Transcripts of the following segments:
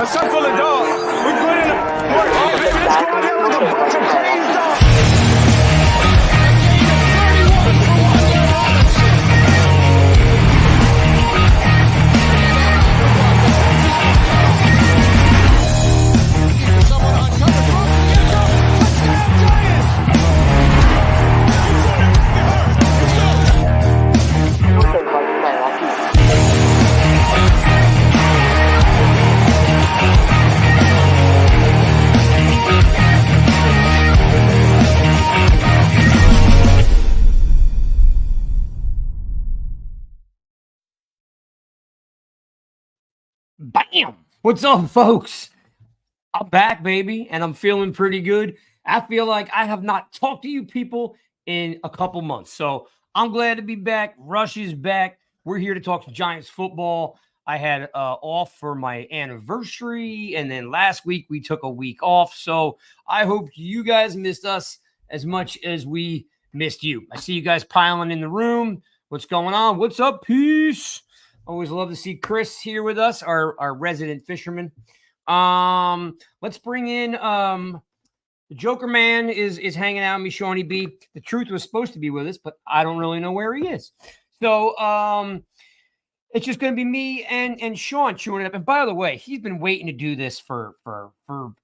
a son full of dogs. We put in the work. Baby, let's go out there like a bunch of crazy dogs. Bam! What's up, folks? I'm back, baby, and I'm feeling pretty good. I feel like I have not talked to you people in a couple months. So I'm glad to be back. Rush is back. We're here to talk Giants football. I had off for my anniversary, and then last week we took a week off. So I hope you guys missed us as much as we missed you. I see you guys piling in the room. What's going on? What's up? Peace. Always love to see Chris here with us, our resident fisherman. Let's bring in the Joker Man is hanging out with me, Shawnee B. The Truth was supposed to be with us, but I don't really know where he is. So it's just gonna be me and Sean chewing it up. And by the way, he's been waiting to do this for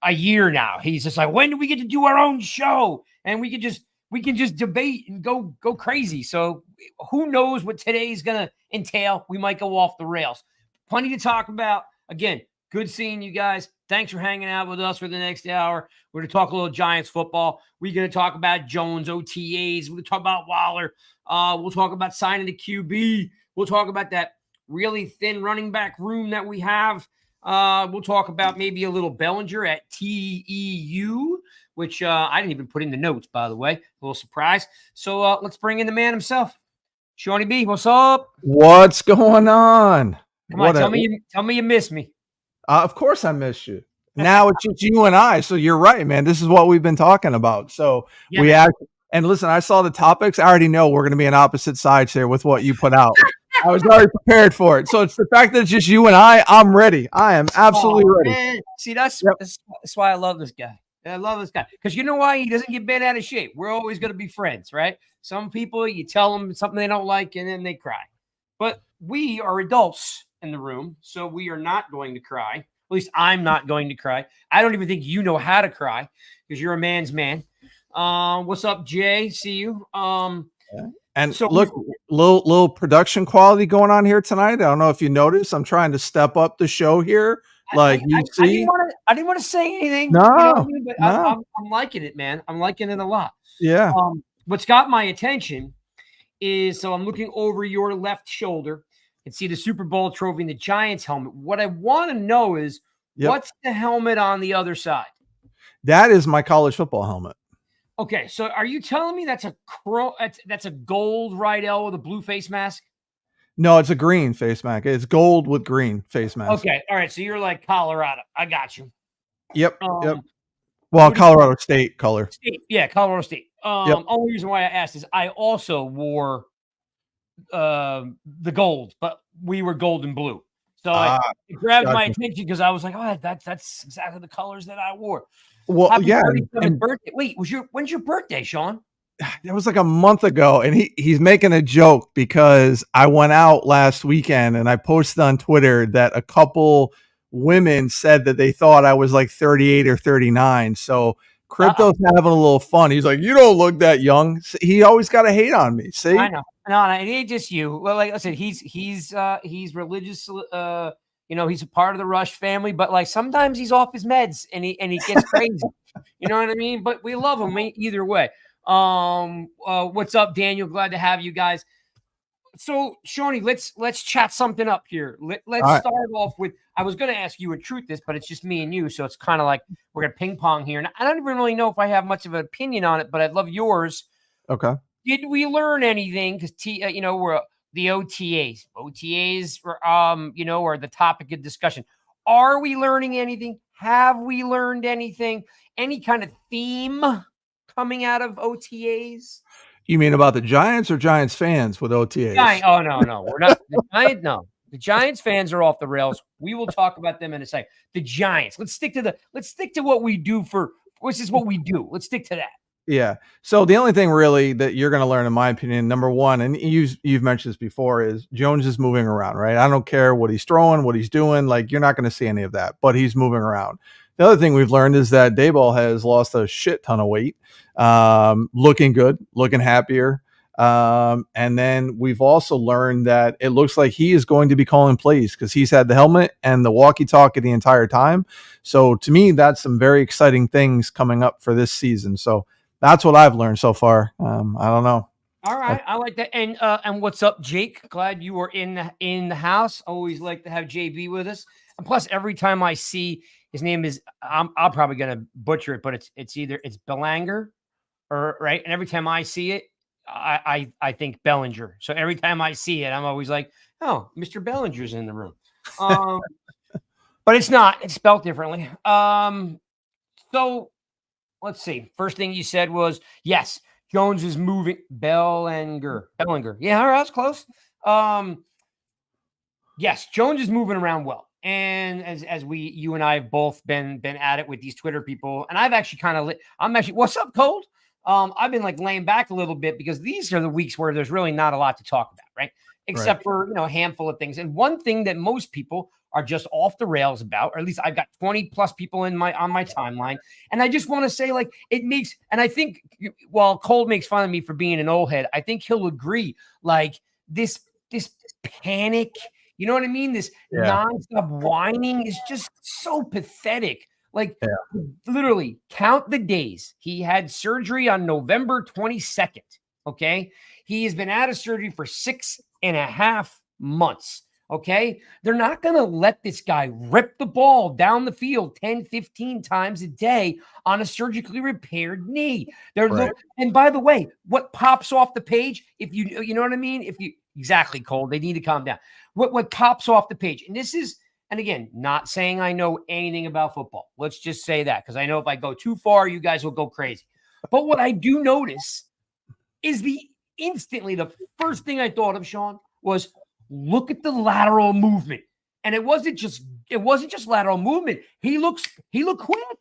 a year now. He's just like, when do we get to do our own show? And we can just debate and go crazy. So who knows what today's going to entail? We might go off the rails. Plenty to talk about. Again, good seeing you guys. Thanks for hanging out with us for the next hour. We're going to talk a little Giants football. We're going to talk about Jones, OTAs. We're going to talk about Waller. We'll talk about signing the QB. We'll talk about that really thin running back room that we have. We'll talk about maybe a little Bellinger at TEU, which I didn't even put in the notes, by the way. A little surprise. So let's bring in the man himself. Shawnee B, what's up? What's going on? Come on, tell me you miss me. Of course I miss you. Now it's just you and I. So you're right, man. This is what we've been talking about. So and listen, I saw the topics. I already know we're going to be on opposite sides here with what you put out. I was already prepared for it. So it's the fact that it's just you and I'm ready. I am absolutely ready. Man. See, that's why I love this guy. I love this guy. Because you know why? He doesn't get bent out of shape. We're always going to be friends, right? Some people, you tell them something they don't like, and then they cry. But we are adults in the room, so we are not going to cry. At least I'm not going to cry. I don't even think you know how to cry because you're a man's man. What's up, Jay? See you. And so look, little production quality going on here tonight. I don't know if you noticed. I'm trying to step up the show here. Like you see, I didn't want to say anything. No, you know what I mean? But no. I'm liking it, man. I'm liking it a lot. Yeah. What's got my attention is so I'm looking over your left shoulder and see the Super Bowl trophy and the Giants helmet. What I want to know is what's the helmet on the other side? That is my college football helmet. Okay, so are you telling me that's a gold right L with a blue face mask? No, it's a green face mask. It's gold with green face mask. Okay, all right. So you're like Colorado. I got you. Yep. Well, Colorado State color. Yeah, Colorado State. Only reason why I asked is I also wore the gold, but we were gold and blue. So it grabbed my attention because I was like, oh, that's exactly the colors that I wore. Well, birthday. Wait, when's your birthday, Sean? That was like a month ago, and he's making a joke because I went out last weekend and I posted on Twitter that a couple women said that they thought I was like 38 or 39. So Crypto's having a little fun. He's like, you don't look that young. He always got to hate on me. See? I know. No, it ain't just you. Well, like I said, he's religious. He's a part of the Rush family, but like sometimes he's off his meds and he gets crazy. You know what I mean? But we love him either way. What's up, Daniel? Glad to have you guys. So, Shawnee, let's chat something up here. Let's start off with. I was going to ask you a truth this, but it's just me and you, so it's kind of like we're gonna ping pong here. And I don't even really know if I have much of an opinion on it, but I'd love yours. Okay. Did we learn anything? Because we're the OTAs. OTAs are the topic of discussion. Are we learning anything? Have we learned anything? Any kind of theme coming out of OTAs? You mean about the Giants or Giants fans with OTAs? Oh, no. We're not the Giants. No. The Giants fans are off the rails. We will talk about them in a second. The Giants. Let's stick to what we do this is what we do. Let's stick to that. Yeah. So the only thing really that you're going to learn, in my opinion, number one, and you've mentioned this before, is Jones is moving around, right? I don't care what he's throwing, what he's doing. Like, you're not going to see any of that, but he's moving around. The other thing we've learned is that Dayball has lost a shit ton of weight, looking good, looking happier. And then we've also learned that it looks like he is going to be calling plays because he's had the helmet and the walkie-talkie the entire time. So to me, that's some very exciting things coming up for this season. So that's what I've learned so far. I don't know. All right, I like that. And what's up, Jake? Glad you were in the house. Always like to have JB with us. And plus, every time I see his name is, I'm probably gonna butcher it, but it's either Belanger or right. And every time I see it, I think Bellinger. So every time I see it, I'm always like, oh, Mr. Bellinger's in the room. But it's not. It's spelled differently. So. Let's see. First thing you said was, yes, Jones is moving. Bellinger. Yeah, all right, that's close. Yes, Jones is moving around well. And as you and I have both been at it with these Twitter people, and I've actually what's up, Cold? I've been like laying back a little bit because these are the weeks where there's really not a lot to talk about, right? Except for, a handful of things. And one thing that most people are just off the rails about, or at least I've got 20 plus people on my timeline. And I just want to say, like, it makes, and I think while Cole makes fun of me for being an old head, I think he'll agree, like this panic, you know what I mean? This nonstop whining is just so pathetic. Like, literally count the days. He had surgery on November 22nd. Okay. He has been out of surgery for 6.5 months. Okay. They're not going to let this guy rip the ball down the field 10, 15 times a day on a surgically repaired knee. And by the way, what pops off the page, if you know what I mean? Exactly, Cole, they need to calm down. What pops off the page, and this is, and again, not saying I know anything about football. Let's just say that, because I know if I go too far, you guys will go crazy. But what I do notice is the first thing I thought of, Sean, was look at the lateral movement. And it wasn't just lateral movement. He looked quick.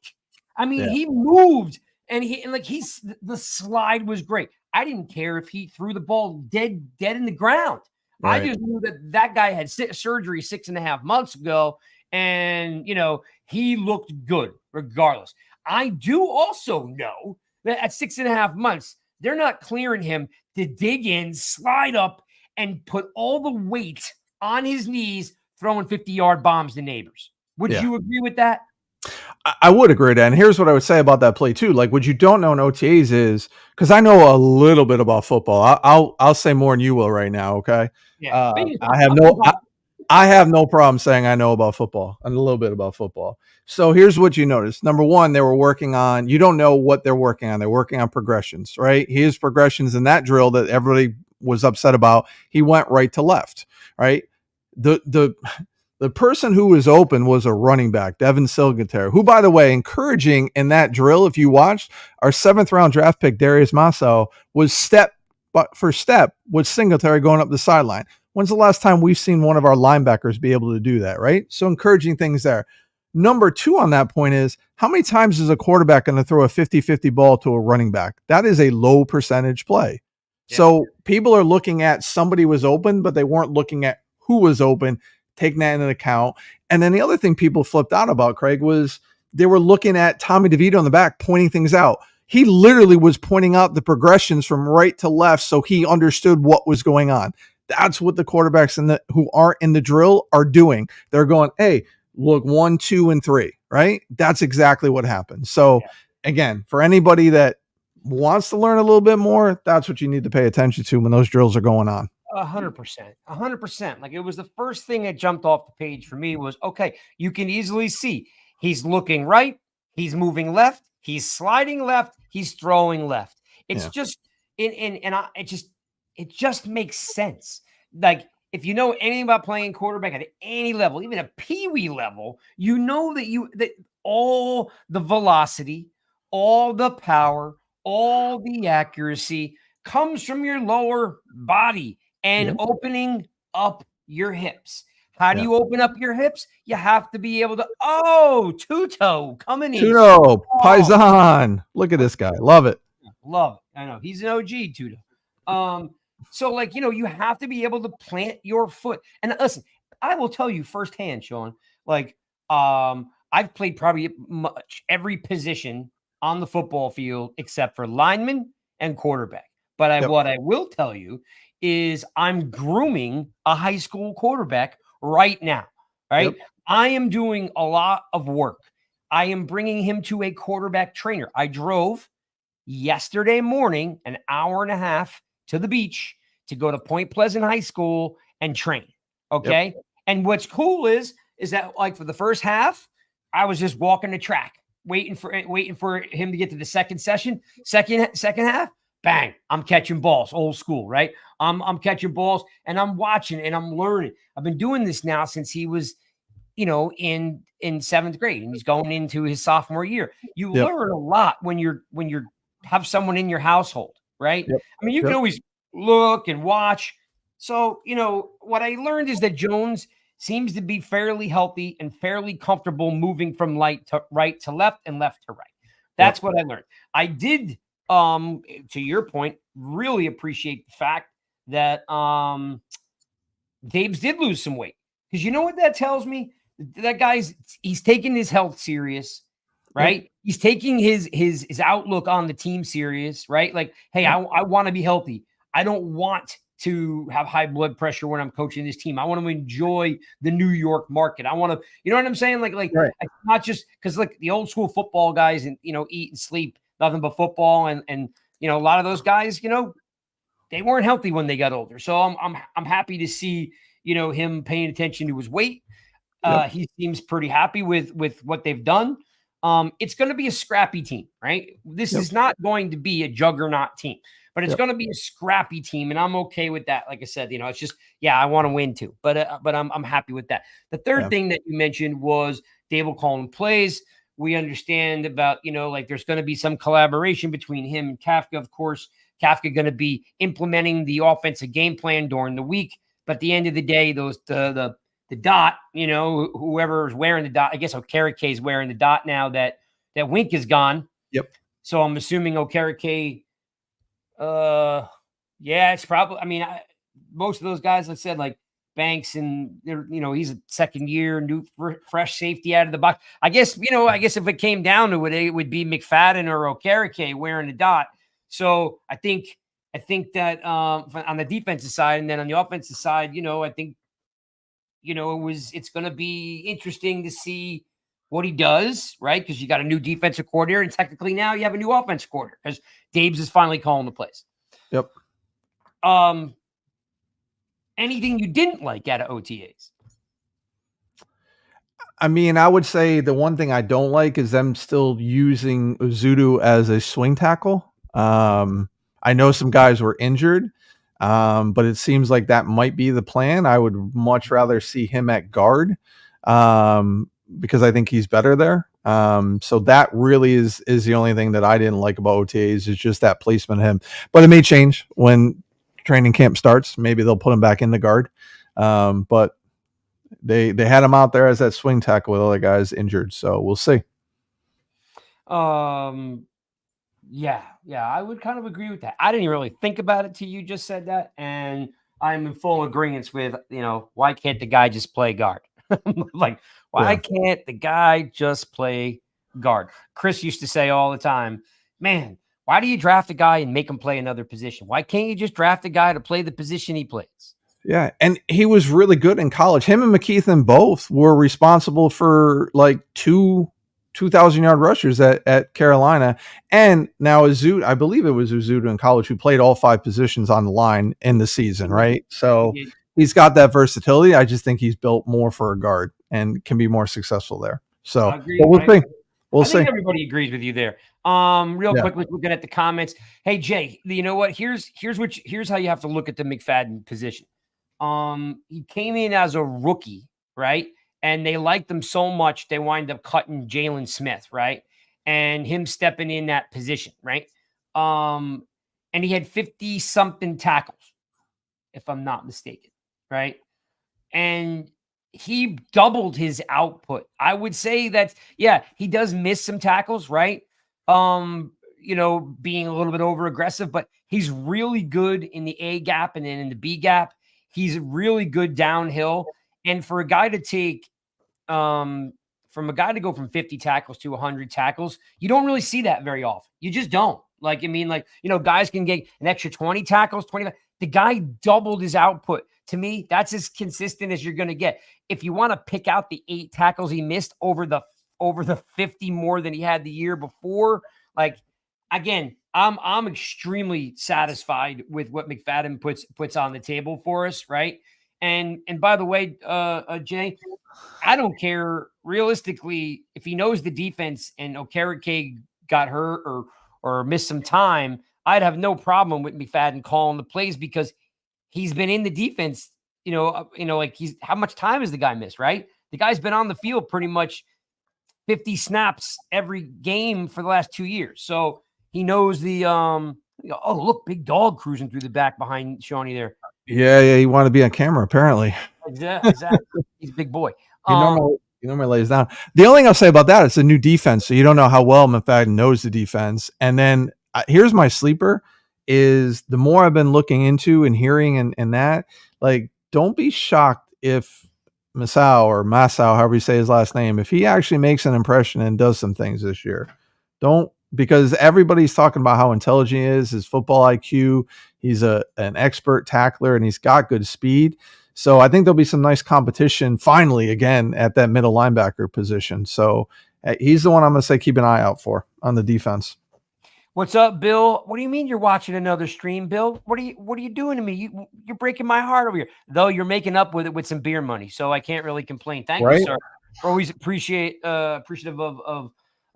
I mean, he moved, and the slide was great. I didn't care if he threw the ball dead in the ground. Right. I just knew that guy had surgery 6.5 months ago, and he looked good regardless. I do also know that at 6.5 months, they're not clearing him to dig in, slide up, and put all the weight on his knees, throwing 50-yard bombs to neighbors. Would you agree with that? I would agree with that. And here's what I would say about that play too. Like, what you don't know in OTAs is, because I know a little bit about football. I'll say more than you will right now. Okay. Yeah. I have no problem saying I know about football and a little bit about football. So here's what you notice. Number one, they were working on, you don't know what they're working on. They're working on progressions, right? His progressions in that drill that everybody was upset about, he went right to left, right? The person who was open was a running back, Devin Singletary, who, by the way, encouraging in that drill, if you watched, our 7th round draft pick, Darius Masso, was step for step with Singletary going up the sideline. When's the last time we've seen one of our linebackers be able to do that, right? So encouraging things there. Number 2 on that point is, how many times is a quarterback going to throw a 50-50 ball to a running back? That is a low percentage play. Yeah. So people are looking at somebody was open, but they weren't looking at who was open, taking that into account. And then the other thing people flipped out about, Craig, was they were looking at Tommy DeVito in the back, pointing things out. He literally was pointing out the progressions from right to left, so he understood what was going on. That's what the quarterbacks who aren't in the drill are doing. They're going, hey, look, 1, 2, and 3, right? That's exactly what happened. So again, for anybody that wants to learn a little bit more, that's what you need to pay attention to when those drills are going on. 100%. Like, it was the first thing that jumped off the page for me was, okay, you can easily see he's looking right, he's moving left, he's sliding left, he's throwing left. It's just it just makes sense. Like, if you know anything about playing quarterback at any level, even a peewee level, you know that all the velocity, all the power, all the accuracy comes from your lower body and opening up your hips. How do you open up your hips? You have to be able to, two-toe coming in. Tuno, Paisan. Look at this guy. Love it. Love it. I know. He's an OG, Tudo. So like, you have to be able to plant your foot. And listen, I will tell you firsthand, Sean, like, I've played probably much every position on the football field except for lineman and quarterback. But what I will tell you is I'm grooming a high school quarterback right now, right? Yep. I am doing a lot of work. I am bringing him to a quarterback trainer. I drove yesterday morning an hour and a half to the beach to go to Point Pleasant High School and train. Okay. Yep. And what's cool is that like for the first half, I was just walking the track, waiting for him to get to the second session. Second half, bang, I'm catching balls, old school, right? I'm catching balls and I'm watching and I'm learning. I've been doing this now since he was, in seventh grade, and he's going into his sophomore year. You learn a lot when you're have someone in your household, right? Yep. I mean, you can always look and watch. So, what I learned is that Jones seems to be fairly healthy and fairly comfortable moving from right to left and left to right. That's what I learned. I did, to your point, really appreciate the fact that Dave's did lose some weight. Because you know what that tells me? That he's taking his health serious, right? Yep. He's taking his outlook on the team serious, right? Like, hey, I want to be healthy. I don't want to have high blood pressure when I'm coaching this team. I want to enjoy the New York market. I want to, you know what I'm saying? Like not just because like the old school football guys and eat and sleep nothing but football, and a lot of those guys, they weren't healthy when they got older. So I'm happy to see him paying attention to his weight. He seems pretty happy with what they've done. It's going to be a scrappy team, right? This is not going to be a juggernaut team, but it's going to be a scrappy team, and I'm okay with that. Like I said, it's just, I want to win too, but I'm happy with that. The third thing that you mentioned was Dave will call plays. We understand about, like there's going to be some collaboration between him and Kafka. Of course, Kafka going to be implementing the offensive game plan during the week, but at the end of the day, the dot, whoever is wearing the dot, I guess Okereke is wearing the dot now that Wink is gone. Yep. So I'm assuming Okereke, it's probably, most of those guys, like I said, like Banks and, he's a second year, new fresh safety out of the box. I guess if it came down to it, it would be McFadden or Okereke wearing the dot. So I think that on the defensive side, and then on the offensive side, I think, it's going to be interesting to see what he does, right? Because you got a new defensive coordinator, and technically now you have a new offensive coordinator because Dave's is finally calling the plays. Yep. Anything you didn't like out of OTAs? I would say the one thing I don't like is them still using Uzudu as a swing tackle. I know some guys were injured. But it seems like that might be the plan. I would much rather see him at guard because I think he's better there. So that really is the only thing that I didn't like about OTAs is just that placement of him. But it may change when training camp starts. Maybe they'll put him back in the guard. But they had him out there as that swing tackle with other guys injured. So we'll see. Yeah, I would kind of agree with that. I didn't really think about it till you just said that, and I'm in full agreement with, why can't the guy just play guard? Like, why can't the guy just play guard? Chris used to say all the time, man, why do you draft a guy and make him play another position? Why can't you just draft a guy to play the position he plays? Yeah, and he was really good in college. Him and McKeithen both were responsible for like 2,000-yard rushers at Carolina. And now Uzudu, I believe it was Uzudu in college who played all 5 positions on the line in the season, right? So he's got that versatility. I just think he's built more for a guard and can be more successful there. So but we'll see. We'll see. I think everybody agrees with you there. Real quickly, looking at the comments. Hey Jay, you know what? Here's how you have to look at the McFadden position. He came in as a rookie, right? And they liked him so much, they wind up cutting Jalen Smith, right? And him stepping in that position, right? And he had 50-something tackles, if I'm not mistaken, right? And he doubled his output. I would say that, yeah, he does miss some tackles, right? Being a little bit over aggressive, but he's really good in the A gap and then in the B gap. He's really good downhill. And for a guy to take, from a guy to go from 50 tackles to 100 tackles, you don't really see that very often. You just don't. Like, I mean, like, guys can get an extra 20 tackles, 25. The guy doubled his output. To me, that's as consistent as you're going to get. If you want to pick out the 8 tackles he missed over the 50 more than he had the year before, like, again, I'm extremely satisfied with what McFadden puts on the table for us, right? And by the way, Jay, I don't care realistically if he knows the defense and Okereke got hurt or missed some time. I'd have no problem with McFadden calling the plays because he's been in the defense. Like how much time has the guy missed? Right, the guy's been on the field pretty much 50 snaps every game for the last 2 years, so he knows the. Oh, look, big dog cruising through the back behind Shawnee there. Yeah, he wanted to be on camera apparently. Exactly. He's a big boy. He normally lays down. The only thing I'll say about that, it's a new defense, so you don't know how well McFadden knows the defense. And then here's my sleeper: is the more I've been looking into and hearing and that, like, don't be shocked if Masao, however you say his last name, if he actually makes an impression and does some things this year. Because everybody's talking about how intelligent he is, his football IQ. He's an expert tackler and he's got good speed. So I think there'll be some nice competition finally again at that middle linebacker position. So he's the one I'm going to say keep an eye out for on the defense. What's up, Bill? What do you mean you're watching another stream, Bill? What are you doing to me? You're breaking my heart over here. Though you're making up with it with some beer money, so I can't really complain. Thank you, sir. Always appreciative of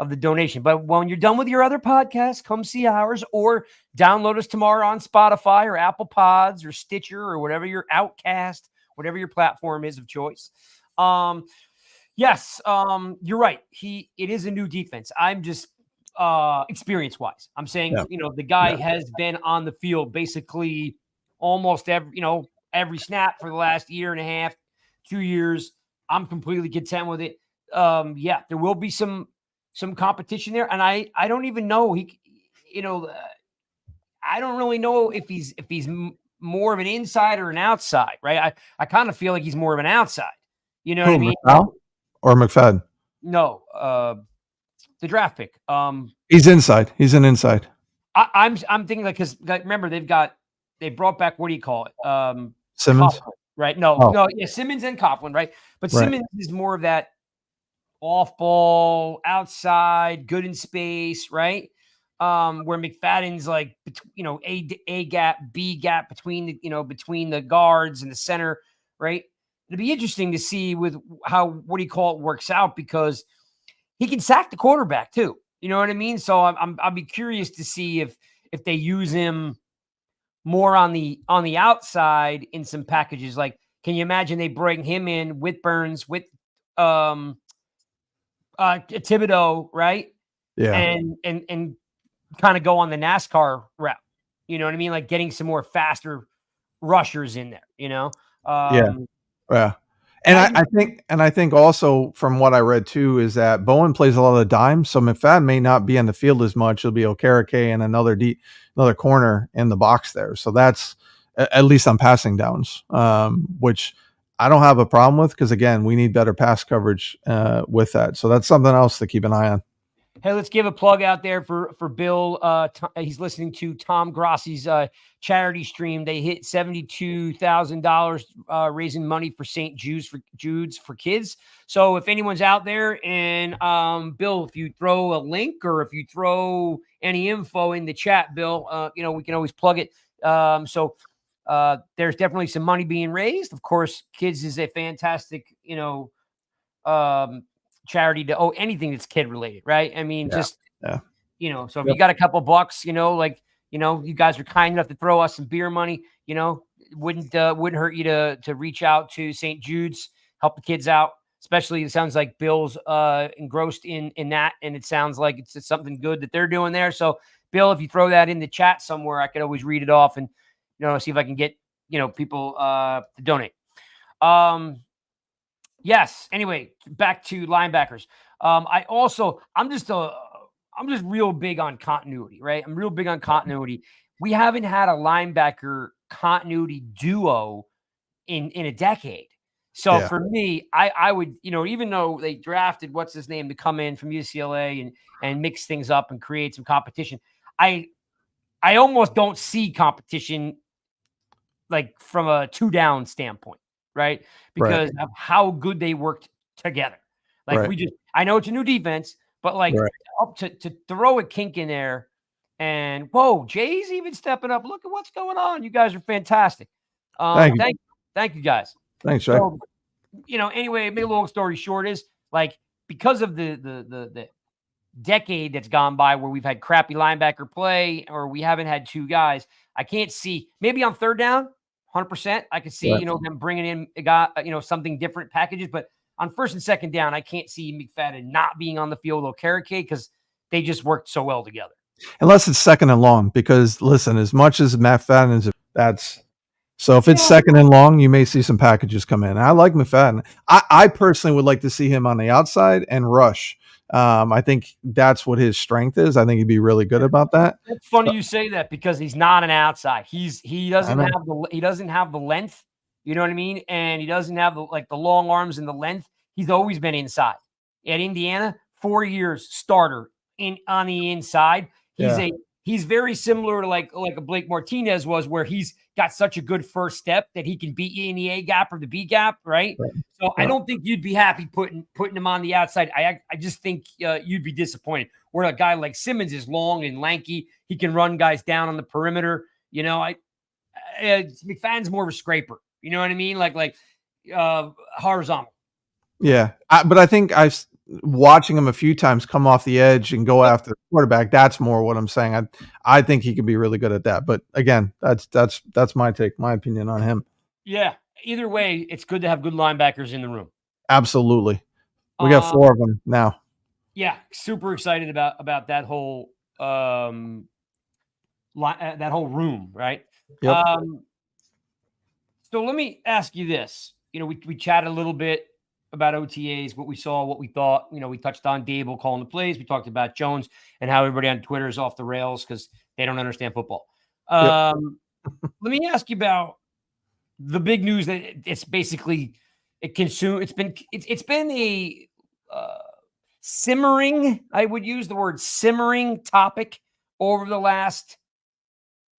the donation. But when you're done with your other podcasts, come see ours or download us tomorrow on Spotify or Apple Pods or Stitcher or whatever your Outcast, whatever your platform is of choice. Yes, you're right. It is a new defense. I'm just experience wise. I'm saying, the guy has been on the field basically almost every snap for the last year and a half, 2 years. I'm completely content with it. There will be some competition there. And I don't even know I don't really know if he's more of an inside or an outside, right? I kind of feel like he's more of an outside. You know what I mean? Or McFadden? No, the draft pick. He's inside. He's an inside. I'm thinking because remember they brought back, what do you call it? Simmons, Coughlin, right? No, yeah, Simmons and Coughlin, right? But Simmons is more of that off ball, outside, good in space, right? Where McFadden's like, A gap, B gap between the guards and the center, right? It'd be interesting to see with how, what do you call it, works out because he can sack the quarterback too. You know what I mean? So I'll be curious to see if they use him more on the outside in some packages. Like, can you imagine they bring him in with Burns, with Thibodeau, right? Yeah. And kind of go on the NASCAR route. You know what I mean? Like getting some more faster rushers in there, Yeah. And I think also from what I read too is that Bowen plays a lot of the dime, so McFadden may not be on the field as much. It'll be Okereke and another corner in the box there. So that's at least on passing downs, which I don't have a problem with because again, we need better pass coverage with that. So that's something else to keep an eye on. Hey, let's give a plug out there for Bill. He's listening to Tom Grossi's charity stream. They hit $72,000 raising money for St. Jude's for kids. So if anyone's out there and Bill, if you throw a link or if you throw any info in the chat, Bill, we can always plug it. So there's definitely some money being raised. Of course, kids is a fantastic, charity to anything that's kid related, right? I mean, so if you got a couple bucks, you guys are kind enough to throw us some beer money, wouldn't hurt you to reach out to St. Jude's, help the kids out. Especially, it sounds like Bill's engrossed in that, and it sounds like it's something good that they're doing there. So, Bill, if you throw that in the chat somewhere, I could always read it off and see if I can get people to donate. Yes. Anyway, back to linebackers. I'm just real big on continuity, right? I'm real big on continuity. We haven't had a linebacker continuity duo in a decade. So Yeah. for me, I would, even though they drafted what's his name to come in from UCLA and mix things up and create some competition, I almost don't see competition like from a 2 down standpoint, right? Right. Because of how good they worked together. Like Right. I know it's a new defense, but like Right. up to throw a kink in there and whoa, Jay's even stepping up. Look at what's going on. You guys are fantastic. Thank you. Thank you guys. Thanks, Jack. So, anyway, make a long story short is like because of the decade that's gone by where we've had crappy linebacker play or we haven't had two guys, I can't see maybe on third down, 100%. I could see, Right. them bringing in a guy, something different packages, but on first and second down, I can't see McFadden not being on the field or Carrick because they just worked so well together. Unless it's second and long, because listen, as much as Matt Fadden is, that's so if it's Yeah. second and long, you may see some packages come in. I like McFadden. I personally would like to see him on the outside and rush. I think that's what his strength is. I think he'd be really good about that. It's funny you say that because he's not an outside. He doesn't know. have the length, you know what I mean? And he doesn't have the long arms and the length. He's always been inside. At Indiana, 4 years starter on the inside. Yeah. He's very similar to like a Blake Martinez was, where he's got such a good first step that he can beat you in the A gap or the B gap, right? Right. So I don't think you'd be happy putting him on the outside. I just think you'd be disappointed. Where a guy like Simmons is long and lanky, he can run guys down on the perimeter. McFadden's more of a scraper. You know what I mean? Like horizontal. Yeah. But I think watching him a few times come off the edge and go after the quarterback. That's more what I'm saying. I think he could be really good at that. But again, that's my take, my opinion on him. Yeah. Either way, it's good to have good linebackers in the room. Absolutely. We got 4 of them now. Yeah, super excited about that whole that whole room, right? Yep. So let me ask you this. We chatted a little bit about OTAs, what we saw, what we thought. We touched on Dable calling the plays. We talked about Jones and how everybody on Twitter is off the rails because they don't understand football. Yep. Let me ask you about the big news that it's basically it's been a simmering, I would use the word simmering topic over the last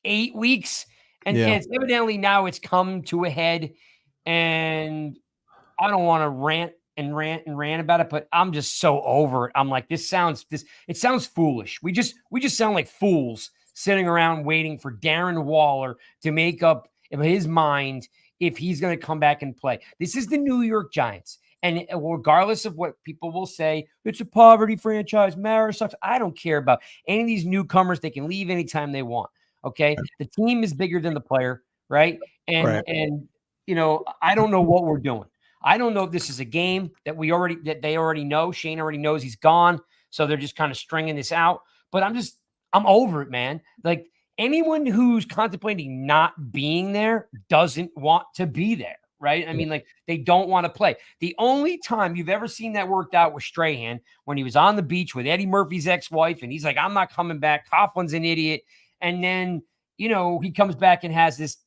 8 weeks. And it's evidently now it's come to a head. And I don't want to rant about it, but I'm just so over it. I'm like, it sounds foolish. We just sound like fools sitting around waiting for Darren Waller to make up his mind if he's going to come back and play. This is the New York Giants. And regardless of what people will say, it's a poverty franchise. Mara sucks. I don't care about any of these newcomers. They can leave anytime they want. Okay. The team is bigger than the player. Right. And I don't know what we're doing. I don't know if this is a game that they already know. Shane already knows he's gone. So they're just kind of stringing this out. But I'm over it, man. Like anyone who's contemplating not being there doesn't want to be there. Right. I mean, like they don't want to play. The only time you've ever seen that worked out was Strahan when he was on the beach with Eddie Murphy's ex-wife. And he's like, I'm not coming back. Coughlin's an idiot. And then, he comes back and has this,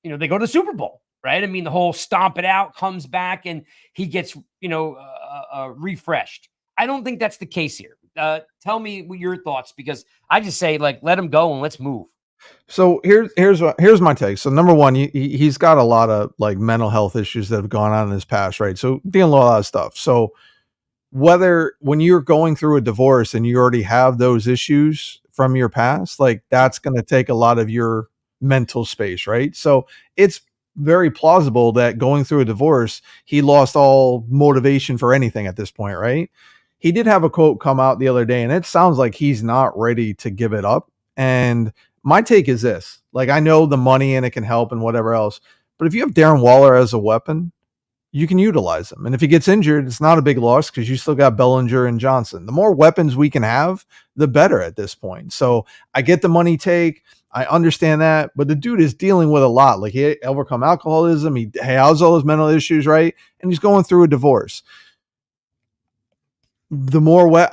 they go to the Super Bowl. Right. I mean, the whole stomp it out comes back and he gets, refreshed. I don't think that's the case here. Tell me your thoughts, because I just say, like, let him go and let's move. So here's my take. So number one, he's got a lot of like mental health issues that have gone on in his past, right? So dealing with a lot of stuff. So when you're going through a divorce and you already have those issues from your past, like that's going to take a lot of your mental space, right? So it's very plausible that going through a divorce, he lost all motivation for anything at this point, right? He did have a quote come out the other day, and it sounds like he's not ready to give it up. And my take is this, like, I know the money and it can help and whatever else, but if you have Darren Waller as a weapon, you can utilize him. And if he gets injured, it's not a big loss because you still got Bellinger and Johnson. The more weapons we can have, the better at this point. So I get the money take. I understand that, but the dude is dealing with a lot. Like he overcome alcoholism. He has all his mental issues, right? And he's going through a divorce. The more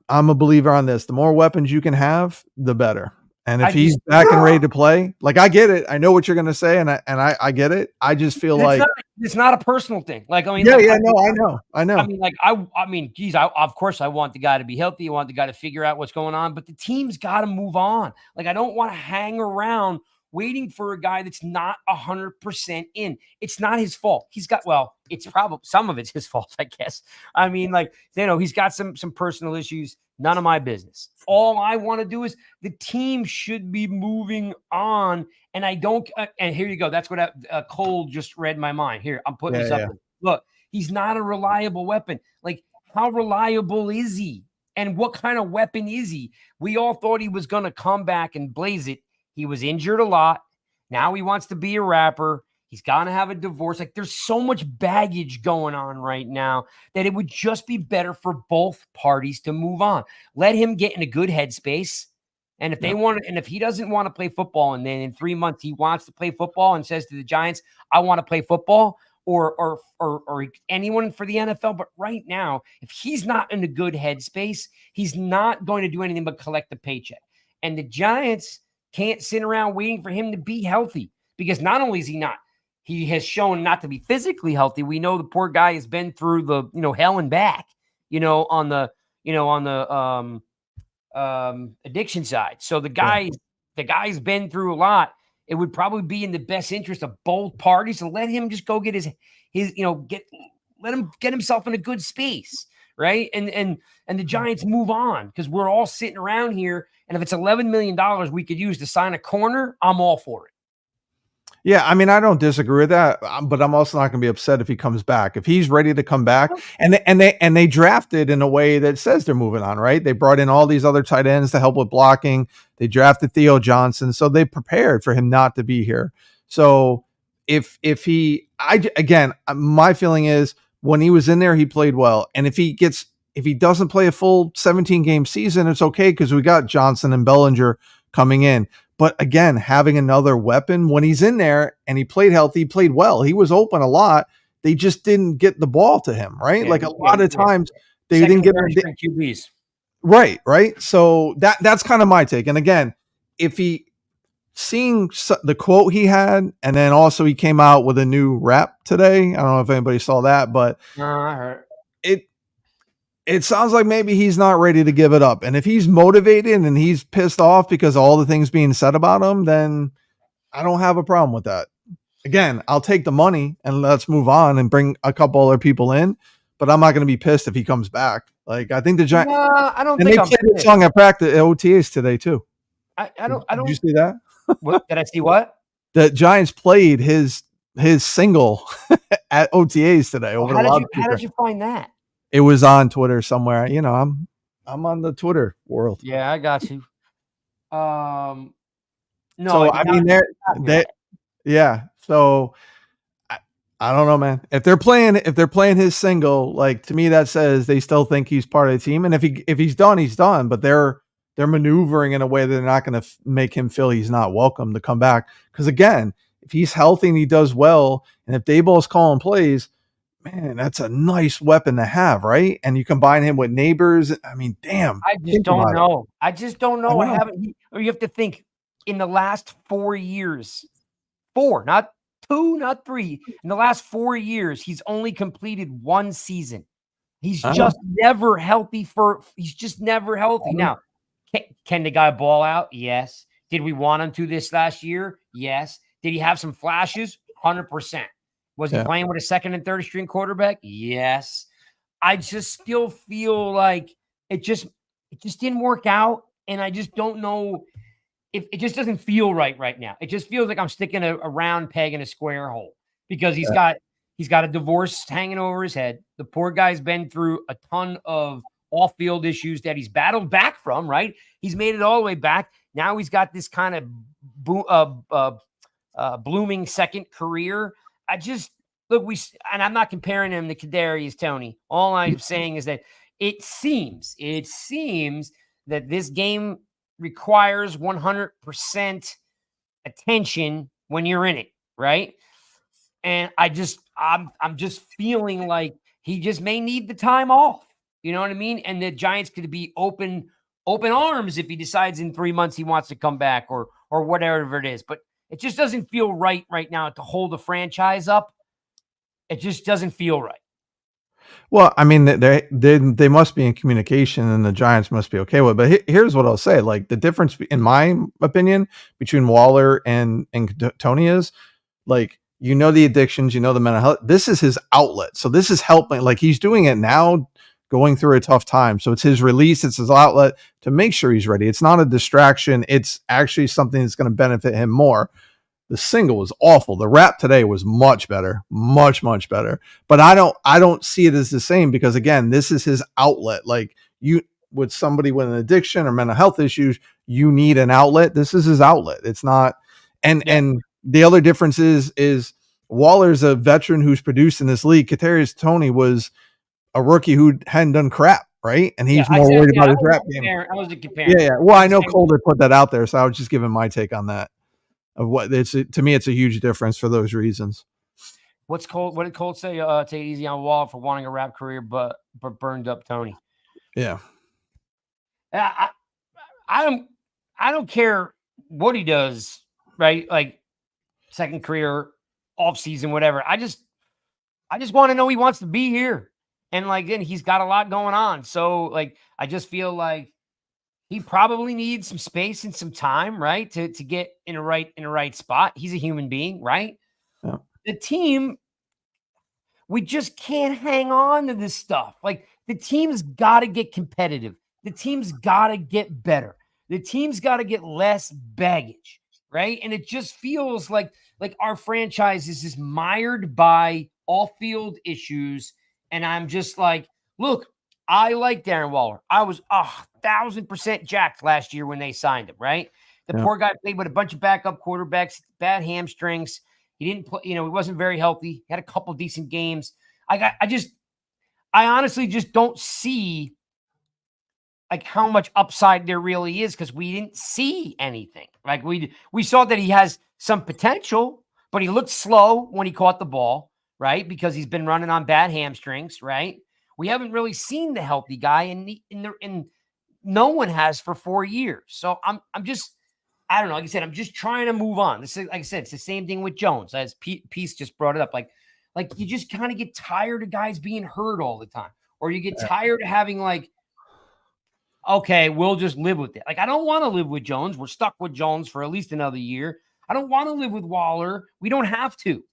I'm a believer on this. The more weapons you can have, the better. And if he's back and ready to play, like I get it. I know what you're gonna say, and I get it. I just feel like it's not a personal thing. Like I mean, yeah, like, no, I know. I mean, like I mean, geez, of course I want the guy to be healthy. I want the guy to figure out what's going on, but the team's got to move on. Like I don't want to hang around waiting for a guy that's not 100% in. It's not his fault. It's probably some of it's his fault, I guess. I mean, like, he's got some personal issues. None of my business. All I want to do is the team should be moving on. And I don't, and here you go. That's what Cole just read my mind. Here, I'm putting this up. Look, he's not a reliable weapon. Like, how reliable is he? And what kind of weapon is he? We all thought he was going to come back and blaze it. He was injured a lot. Now he wants to be a rapper. He's going to have a divorce. Like, there's so much baggage going on right now that it would just be better for both parties to move on. Let him get in a good headspace. And if they want to, and if he doesn't want to play football, and then in 3 months he wants to play football and says to the Giants, I want to play football, or anyone for the NFL. But right now, if he's not in a good headspace, he's not going to do anything but collect the paycheck. And the Giants can't sit around waiting for him to be healthy, because not only is he has shown not to be physically healthy. We know the poor guy has been through the, hell and back, on the addiction side. So the guy's been through a lot. It would probably be in the best interest of both parties to let him just go get let him get himself in a good space. Right. And the Giants move on, because we're all sitting around here. And if it's $11 million we could use to sign a corner, I'm all for it. Yeah, I mean, I don't disagree with that, but I'm also not going to be upset if he comes back. If he's ready to come back, and they drafted in a way that says they're moving on, right? They brought in all these other tight ends to help with blocking. They drafted Theo Johnson, so they prepared for him not to be here. So my feeling is when he was in there, he played well, and if he doesn't play a full 17 game season, it's okay, because we got Johnson and Bellinger coming in. But again, having another weapon when he's in there, and he played healthy, he played well. He was open a lot. They just didn't get the ball to him, right? Like a lot of times they didn't get QBs. Right. So that's kind of my take. And again, if seeing the quote he had, and then also he came out with a new rap today. I don't know if anybody saw that, but I heard. It sounds like maybe he's not ready to give it up. And if he's motivated and he's pissed off because of all the things being said about him, then I don't have a problem with that. Again, I'll take the money and let's move on and bring a couple other people in, but I'm not going to be pissed if he comes back. Like, I think the Giants, I don't and think they played the song at practice at OTAs today too. I don't. Did you see that? What, did I see what? The Giants played his single at OTAs today over the loudspeaker. How did you find that? It was on Twitter somewhere. I'm on the Twitter world. Yeah, I got you. No, so I mean, yeah. So I don't know, man. If they're playing his single, like, to me that says they still think he's part of the team. And if he's done, he's done. But they're maneuvering in a way that they're not going to make him feel he's not welcome to come back. Because again, if he's healthy and he does well, and if Daboll's calling plays, man, that's a nice weapon to have, right? And you combine him with Neighbors. I mean, damn. I just don't know. You have to think, in the last 4 years, not 2, not 3. In the last 4 years, he's only completed 1 season. He's just never healthy. He's just never healthy. Now, can the guy ball out? Yes. Did we want him to this last year? Yes. Did he have some flashes? 100%. Was he playing with a second and third string quarterback? Yes. I just still feel like it just didn't work out. And I just don't know if it just doesn't feel right now. It just feels like I'm sticking a round peg in a square hole, because he's got a divorce hanging over his head. The poor guy's been through a ton of off-field issues that he's battled back from, right? He's made it all the way back. Now he's got this kind of blooming second career. And I'm not comparing him to Kadarius Toney. All I'm saying is that it seems that this game requires 100% attention when you're in it, right? And I'm just feeling like he just may need the time off. You know what I mean? And the Giants could be open arms if he decides in 3 months he wants to come back or whatever it is. But it just doesn't feel right now to hold the franchise up. It just doesn't feel right. Well, I mean, they must be in communication, and the Giants must be okay with it. But here's what I'll say: like the difference, in my opinion, between Waller and Tony is, like, the addictions, the mental health. This is his outlet, so this is helping. Like, he's doing it now, going through a tough time. So it's his release, it's his outlet to make sure he's ready. It's not a distraction. It's actually something that's going to benefit him more. The single was awful. The rap today was much better, much better. But I don't see it as the same because, again, this is his outlet. Like, you, with somebody with an addiction or mental health issues, you need an outlet. This is his outlet. It's not. And the other difference is Waller's a veteran who's produced in this league. Kadarius Toney was a rookie who hadn't done crap, right? And he's more worried about his rap game. I wasn't comparing. Yeah. Well, I know Calder put that out there, so I was just giving my take on that. Of what it's, to me, it's a huge difference for those reasons. What did Colt say? Take it easy on Wall for wanting a rap career, but burned up Tony. Yeah. I don't care what he does, right? Like second career, off season, whatever. I just want to know he wants to be here, and like then he's got a lot going on. So like I just feel like he probably needs some space and some time, right? To get in a right spot. He's a human being, right? Yeah. The team, we just can't hang on to this stuff. Like the team's got to get competitive. The team's got to get better. The team's got to get less baggage, right? And it just feels like our franchise is just mired by off-field issues. And I'm just like, look, I like Darren Waller. I was 1,000% jacked last year when they signed him, right? The poor guy played with a bunch of backup quarterbacks, bad hamstrings. He didn't play, he wasn't very healthy. He had a couple decent games. I honestly just don't see like how much upside there really is because we didn't see anything. Like we saw that he has some potential, but he looked slow when he caught the ball, right? Because he's been running on bad hamstrings, right? We haven't really seen the healthy guy, and no one has for 4 years. So I'm just, I don't know. Like I said, I'm just trying to move on. This is, like I said, it's the same thing with Jones, as Peace just brought it up. Like you just kind of get tired of guys being hurt all the time, or you get tired of having like, okay, we'll just live with it. Like I don't want to live with Jones. We're stuck with Jones for at least another year. I don't want to live with Waller. We don't have to,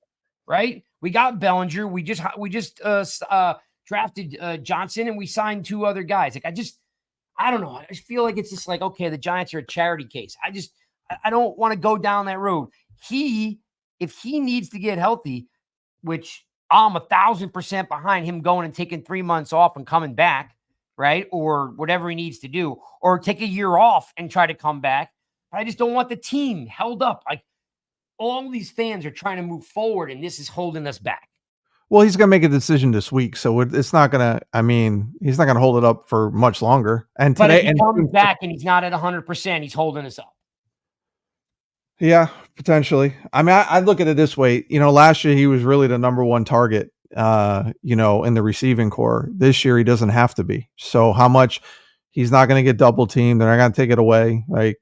right? We got Bellinger. We just drafted Johnson, and we signed 2 other guys. Like I don't know. I just feel like it's just like, okay, the Giants are a charity case. I don't want to go down that road. If he needs to get healthy, which I'm 1,000% behind him going and taking 3 months off and coming back, right? Or whatever he needs to do, or take a year off and try to come back. But I just don't want the team held up. Like all these fans are trying to move forward, and this is holding us back. Well, he's going to make a decision this week, so it's not going to. I mean, he's not going to hold it up for much longer. And but today, if he comes back and he's not at 100%, he's holding us up. Yeah, potentially. I mean, I look at it this way. Last year he was really the number 1 target. In the receiving core. This year he doesn't have to be. So how much he's not going to get double teamed? They're not going to take it away. Like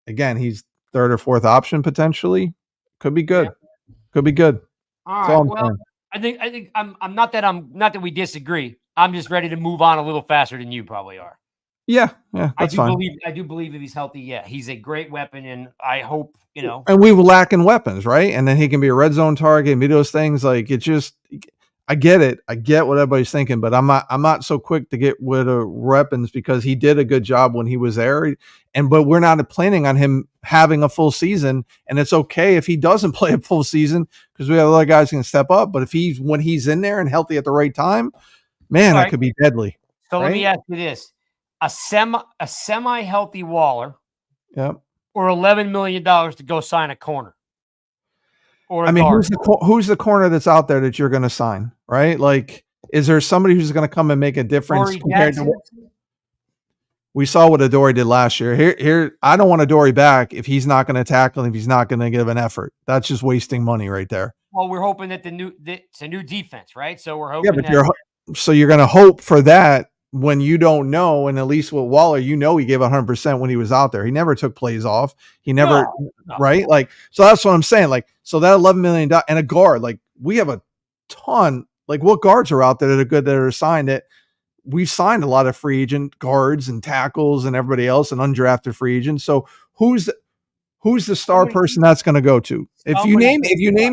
again, he's 3rd or 4th option potentially. Could be good. Yeah. Could be good. All right. Well, I think I'm not that we disagree. I'm just ready to move on a little faster than you probably are. Yeah, that's fine. I do believe if he's healthy, yeah, he's a great weapon, and I hope, And we were lacking weapons, right? And then he can be a red zone target and be those things. Like it just, I get it. I get what everybody's thinking, but I'm not so quick to get rid of weapons because he did a good job when he was there. But we're not planning on him having a full season, and it's okay if he doesn't play a full season because we have other guys who can step up. But if when he's in there and healthy at the right time, man, that could be deadly. So let me ask you this: a semi-healthy Waller, yep, or $11 million to go sign a corner. I mean, who's the corner that's out there that you're going to sign, right? Like, is there somebody who's going to come and make a difference compared to? We saw what Adoree did last year. Here, I don't want Adoree back if he's not going to tackle, if he's not going to give an effort. That's just wasting money right there. Well, we're hoping that it's a new defense, right? So we're Yeah, hoping but that you're going to hope for that when you don't know. And at least with Waller, he gave 100% when he was out there. He never took plays off. He never, no. right? Like, so that's what I'm saying. Like, so that $11 million and a guard, like we have a ton. Like, what guards are out there that are good that are signed it? We've signed a lot of free agent guards and tackles and everybody else and undrafted free agents. So who's the star person that's going to go to? If you name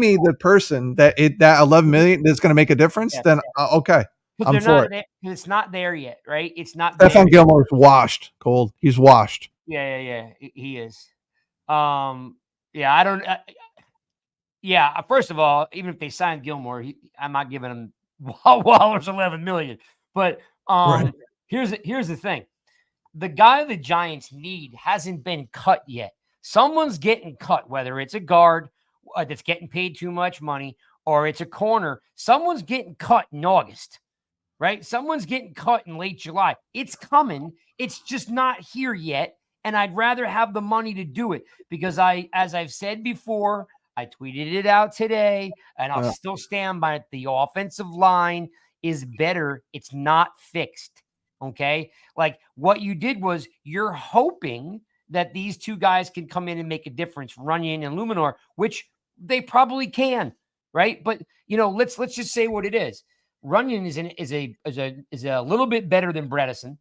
me the person that 11 million that's going to make a difference, then okay, I'm for it. It's not there yet, right? It's not. Stephon Gilmore's washed, Cold. He's washed. Yeah. He is. Yeah, I don't. Yeah, first of all, even if they signed Gilmore, I'm not giving him Waller's 11 million. But Right. here's the thing: the guy the Giants need hasn't been cut yet. Someone's getting cut, whether it's a guard that's getting paid too much money or it's a corner. Someone's getting cut in August, right? Someone's getting cut in late July. It's coming. It's just not here yet. And I'd rather have the money to do it because as I've said before, I tweeted it out today, and I'll still stand by it. The offensive line is better. It's not fixed. Okay. Like what you did was you're hoping that these two guys can come in and make a difference, Runyon and Luminor, which they probably can. Right. But let's just say what it is. Runyon is a little bit better than Bredesen.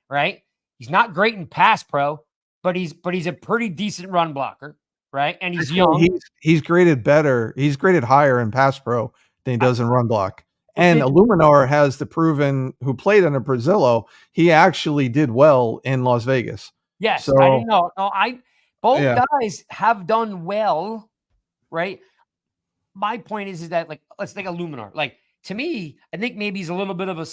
Right. He's not great in pass pro, but he's a pretty decent run blocker. Right. And he's young. He's graded better. He's graded higher in pass pro than he does in run block. And Illuminar has the proven who played under Brazillo. He actually did well in Las Vegas. Yes. So, I didn't know. No, both guys have done well. Right. My point is that let's take Illuminar. Like to me, I think maybe he's a little bit of a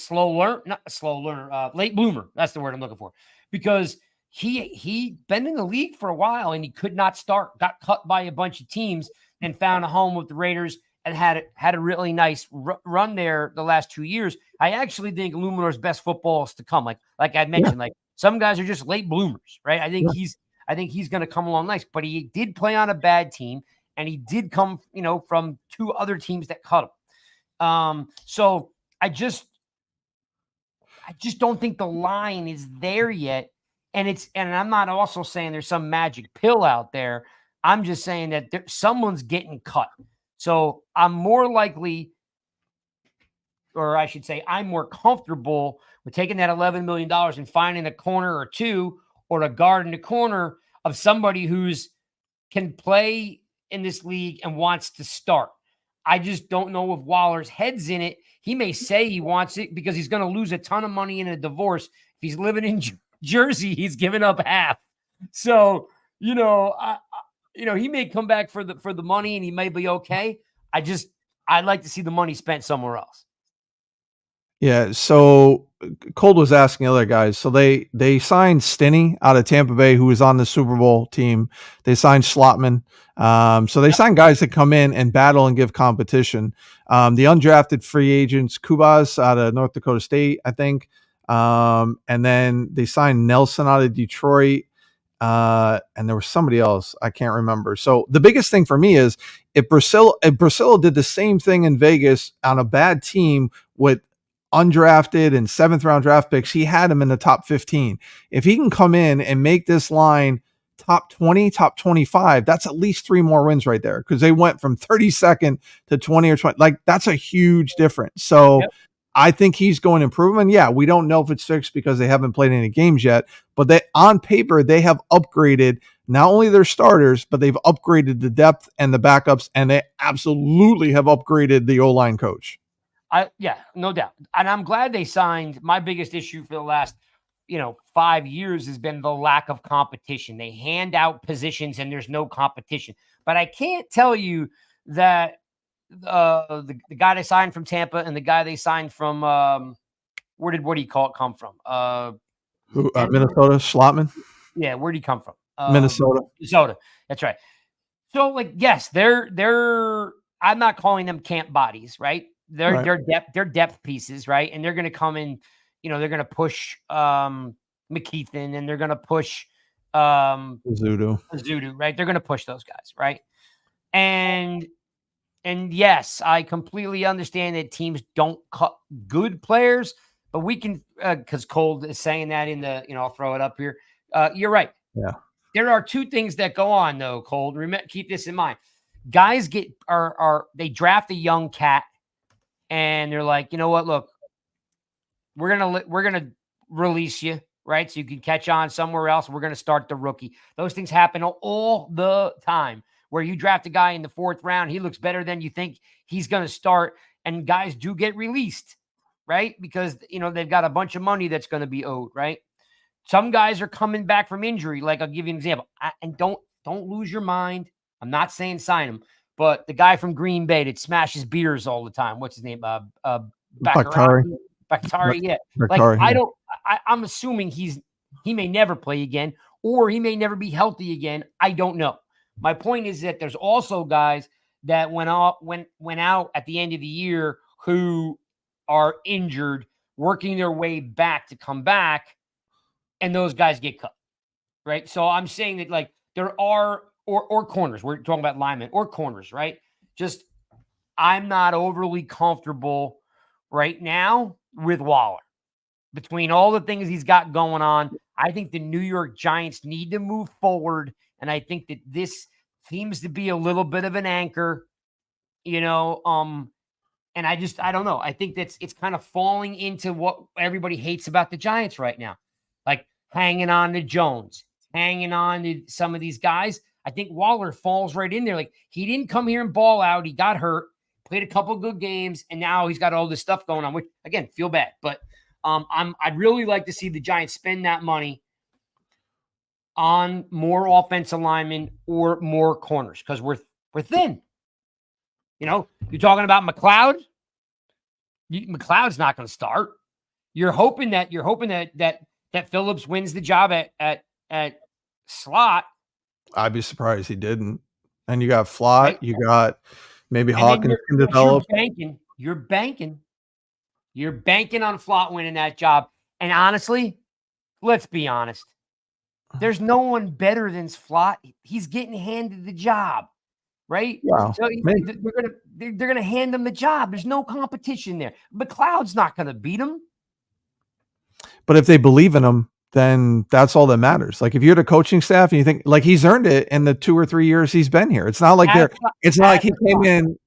late bloomer. That's the word I'm looking for because he been in the league for a while and he could not start, got cut by a bunch of teams and found a home with the Raiders and had a really nice run there the last 2 years. I actually think Illuminar's best football is to come. Like I mentioned, like some guys are just late bloomers, right? I think he's going to come along nice, but he did play on a bad team and he did come, from two other teams that cut him. So I just don't think the line is there yet. And I'm not also saying there's some magic pill out there. I'm just saying that someone's getting cut. So I'm more likely, or I should say, I'm more comfortable with taking that $11 million and finding a corner or two or a guard in the corner of somebody who's can play in this league and wants to start. I just don't know if Waller's head's in it. He may say he wants it because he's going to lose a ton of money in a divorce. If he's living in Jersey, he's giving up half. So, he may come back for the money and he may be okay. I'd like to see the money spent somewhere else. Yeah. So Cold was asking other guys. So they signed Stinney out of Tampa Bay, who was on the Super Bowl team. They signed Schlotman. So they signed guys that come in and battle and give competition. The undrafted free agents, Kubas out of North Dakota State, I think. And then they signed Nelson out of Detroit. And there was somebody else I can't remember. So the biggest thing for me is if Brasillo did the same thing in Vegas on a bad team with undrafted and 7th round draft picks, he had him in the top 15. If he can come in and make this line top 20, top 25, that's at least 3 more wins right there because they went from 32nd to 20 or 20. Like that's a huge difference. So I think he's going to improve. And yeah, we don't know if it's fixed because they haven't played any games yet, but on paper, they have upgraded not only their starters, but they've upgraded the depth and the backups, and they absolutely have upgraded the O-line coach. No doubt. And I'm glad they signed. My biggest issue for the last, 5 years has been the lack of competition. They hand out positions and there's no competition. But I can't tell you that the guy they signed from Tampa and the guy they signed from where did come from? Minnesota, Schlotman. Yeah, where did he come from? Minnesota. That's right. So yes, they're I'm not calling them camp bodies, right? They're depth pieces, right? And they're going to come in, they're going to push McKeithen, and they're going to push Zudu, right? They're going to push those guys, right? And yes, I completely understand that teams don't cut good players, but we can, because Cold is saying that in the, I'll throw it up here. You're right. Yeah. There are two things that go on though, Cold. Remember, keep this in mind. Guys they draft a young cat, and they're like, you know what? Look, we're gonna release you, right? So you can catch on somewhere else. We're gonna start the rookie. Those things happen all the time. Where you draft a guy in the 4th round, he looks better than you think he's gonna start, and guys do get released, right? Because they've got a bunch of money that's gonna be owed, right? Some guys are coming back from injury. Like, I'll give you an example. And don't lose your mind. I'm not saying sign him, but the guy from Green Bay that smashes beers all the time. What's his name? Bakhtiari. Yeah. Bakhtiari, Like, I'm assuming he may never play again, or he may never be healthy again. I don't know. My point is that there's also guys that went out at the end of the year who are injured, working their way back to come back, and those guys get cut, right? So I'm saying that, like, there are or corners. We're talking about linemen or corners, right? Just, I'm not overly comfortable right now with Waller. Between all the things he's got going on, I think the New York Giants need to move forward, and I think that this seems to be a little bit of an anchor, and I don't know. I think it's kind of falling into what everybody hates about the Giants right now, like hanging on to Jones, hanging on to some of these guys. I think Waller falls right in there. Like, he didn't come here and ball out. He got hurt, played a couple good games, and now he's got all this stuff going on, which, again, feel bad. But I'd really like to see the Giants spend that money on more offensive linemen or more corners, because we're thin. You're talking about McLeod. McLeod's not going to start. You're hoping that Phillips wins the job at slot. I'd be surprised he didn't. And you got Flott, right? You got maybe Hawkins can develop. You're banking on Flott winning that job. And honestly, let's be honest. There's no one better than Flott. He's getting handed the job, right? Wow. So they're gonna hand him the job. There's no competition there. McLeod's not gonna beat him. But if they believe in him, then that's all that matters. Like, if you're the coaching staff and you think, like, he's earned it in the 2 or 3 years he's been here. It's not like it's not like he came in.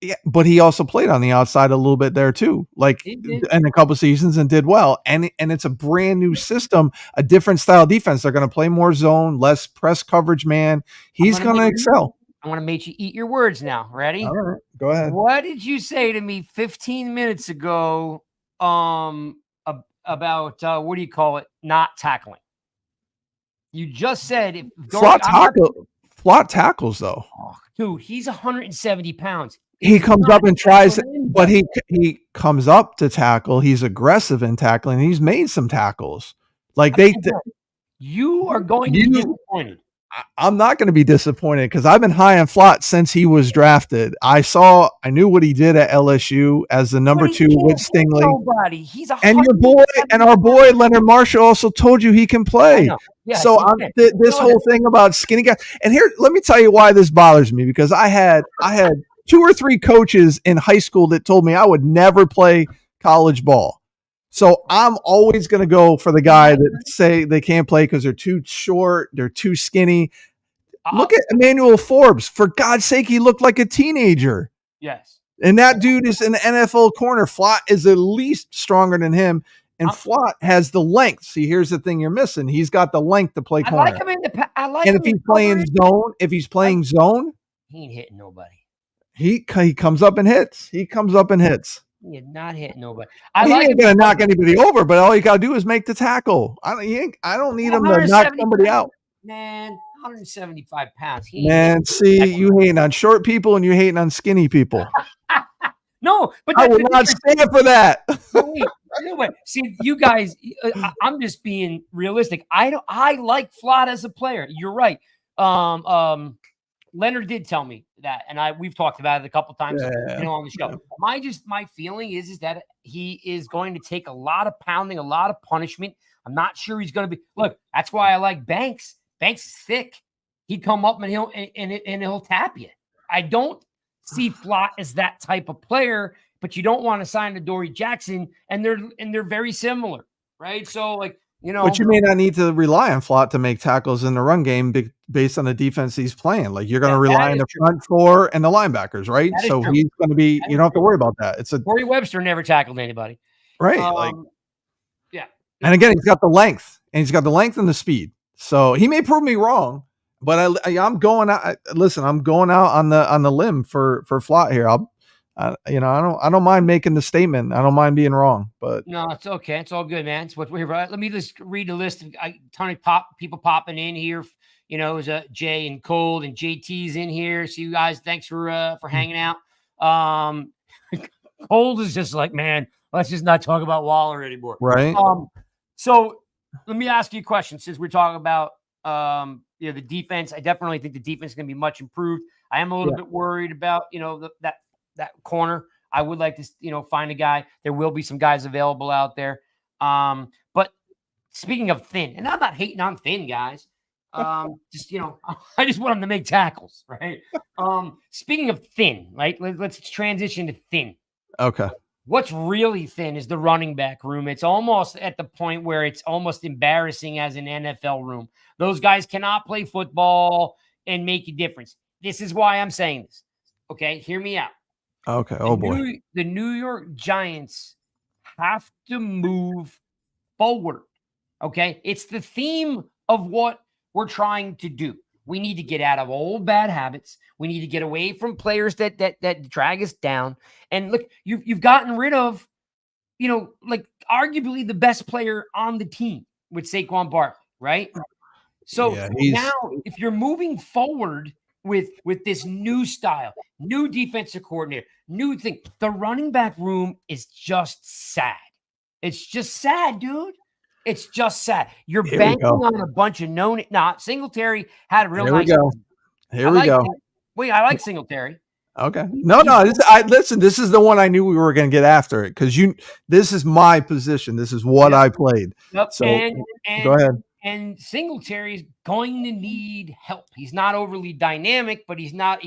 Yeah, but he also played on the outside a little bit there too, like in a couple seasons, and did well. And it's a brand new system, a different style defense. They're going to play more zone, less press coverage, man. He's going to excel. I want to make you eat your words now. Ready? All right, go ahead. What did you say to me 15 minutes ago about what do you call it? Not tackling. You just said Flott tackles though. Oh, dude, he's 170 pounds. He comes up and tries, but he comes up to tackle. He's aggressive in tackling. He's made some tackles. Like, you are going to be disappointed. I'm not going to be disappointed, because I've been high on Flott since he was drafted. I knew what he did at LSU as the number 2 with Stingley. Nobody. He's our boy Leonard Marshall also told you he can play. Yeah, so this whole thing about skinny guys. And here, let me tell you why this bothers me, because I had 2 or 3 coaches in high school that told me I would never play college ball. So I'm always going to go for the guy that say they can't play because they're too short, they're too skinny. Look at Emmanuel Forbes. For God's sake, he looked like a teenager. Yes. And that dude is an NFL corner. Flott is at least stronger than him. And Flott has the length. See, here's the thing you're missing. He's got the length to play corner. And if he's playing zone, he ain't hitting nobody. He comes up and hits. You're not hitting nobody. He ain't gonna knock anybody over, but all you gotta do is make the tackle. I don't need him to knock somebody out. Man, 175 pounds. You hating on short people and you hating on skinny people. No, but I will not stand for that. Wait. See, you guys, I'm just being realistic. I like Flott as a player. You're right. Leonard did tell me that, and we've talked about it a couple times, Yeah. on the show. My feeling is that he is going to take a lot of pounding, a lot of punishment. I'm not sure he's going to be. Look, that's why I like Banks. Banks is thick. He'd come up and he'll tap you. I don't see Flott as that type of player, but you don't want to sign to Dory Jackson, and they're very similar, right? So like. But you may not need to rely on Flott to make tackles in the run game based on the defense he's playing. Like you're going to rely on the front four and the linebackers, right? So he's going to be. You don't have to worry about that. Corey Webster never tackled anybody, right? Yeah. And again, he's got the length, and the speed. So he may prove me wrong, but I'm going out. Listen, I'm going out on the limb for Flott here. I don't mind making the statement. I don't mind being wrong, but no, it's okay. It's all good, man. It's what we're right. Let me just read the list of a ton of people popping in here. Is Jay and Cold and JT's in here. See you guys. Thanks for hanging out. Cold is just like, man, let's just not talk about Waller anymore. Right. So let me ask you a question. Since we're talking about the defense, I definitely think the defense is going to be much improved. I am a little bit worried about that corner. I would like to, find a guy. There will be some guys available out there. But speaking of thin, and I'm not hating on thin guys. I just want them to make tackles, right? Speaking of thin, right? Let's transition to thin. Okay. What's really thin is the running back room. It's almost at the point where it's almost embarrassing as an NFL room. Those guys cannot play football and make a difference. This is why I'm saying this. Okay, hear me out. Okay. Oh boy. The New York Giants have to move forward. Okay. It's the theme of what we're trying to do. We need to get out of old bad habits. We need to get away from players that drag us down. And look, you've gotten rid of, like arguably the best player on the team with Saquon Barkley, right? So now if you're moving forward with this new style, new defensive coordinator, new thing, the running back room is just sad. It's just sad, dude. It's just sad. You're banking on a bunch of Singletary had a real nice. Here we go. Wait, I like Singletary. Okay. No. Listen, this is the one I knew we were going to get after it because this is my position. This is what I played. Yep. So go ahead. And Singletary is going to need help. He's not overly dynamic, but he's not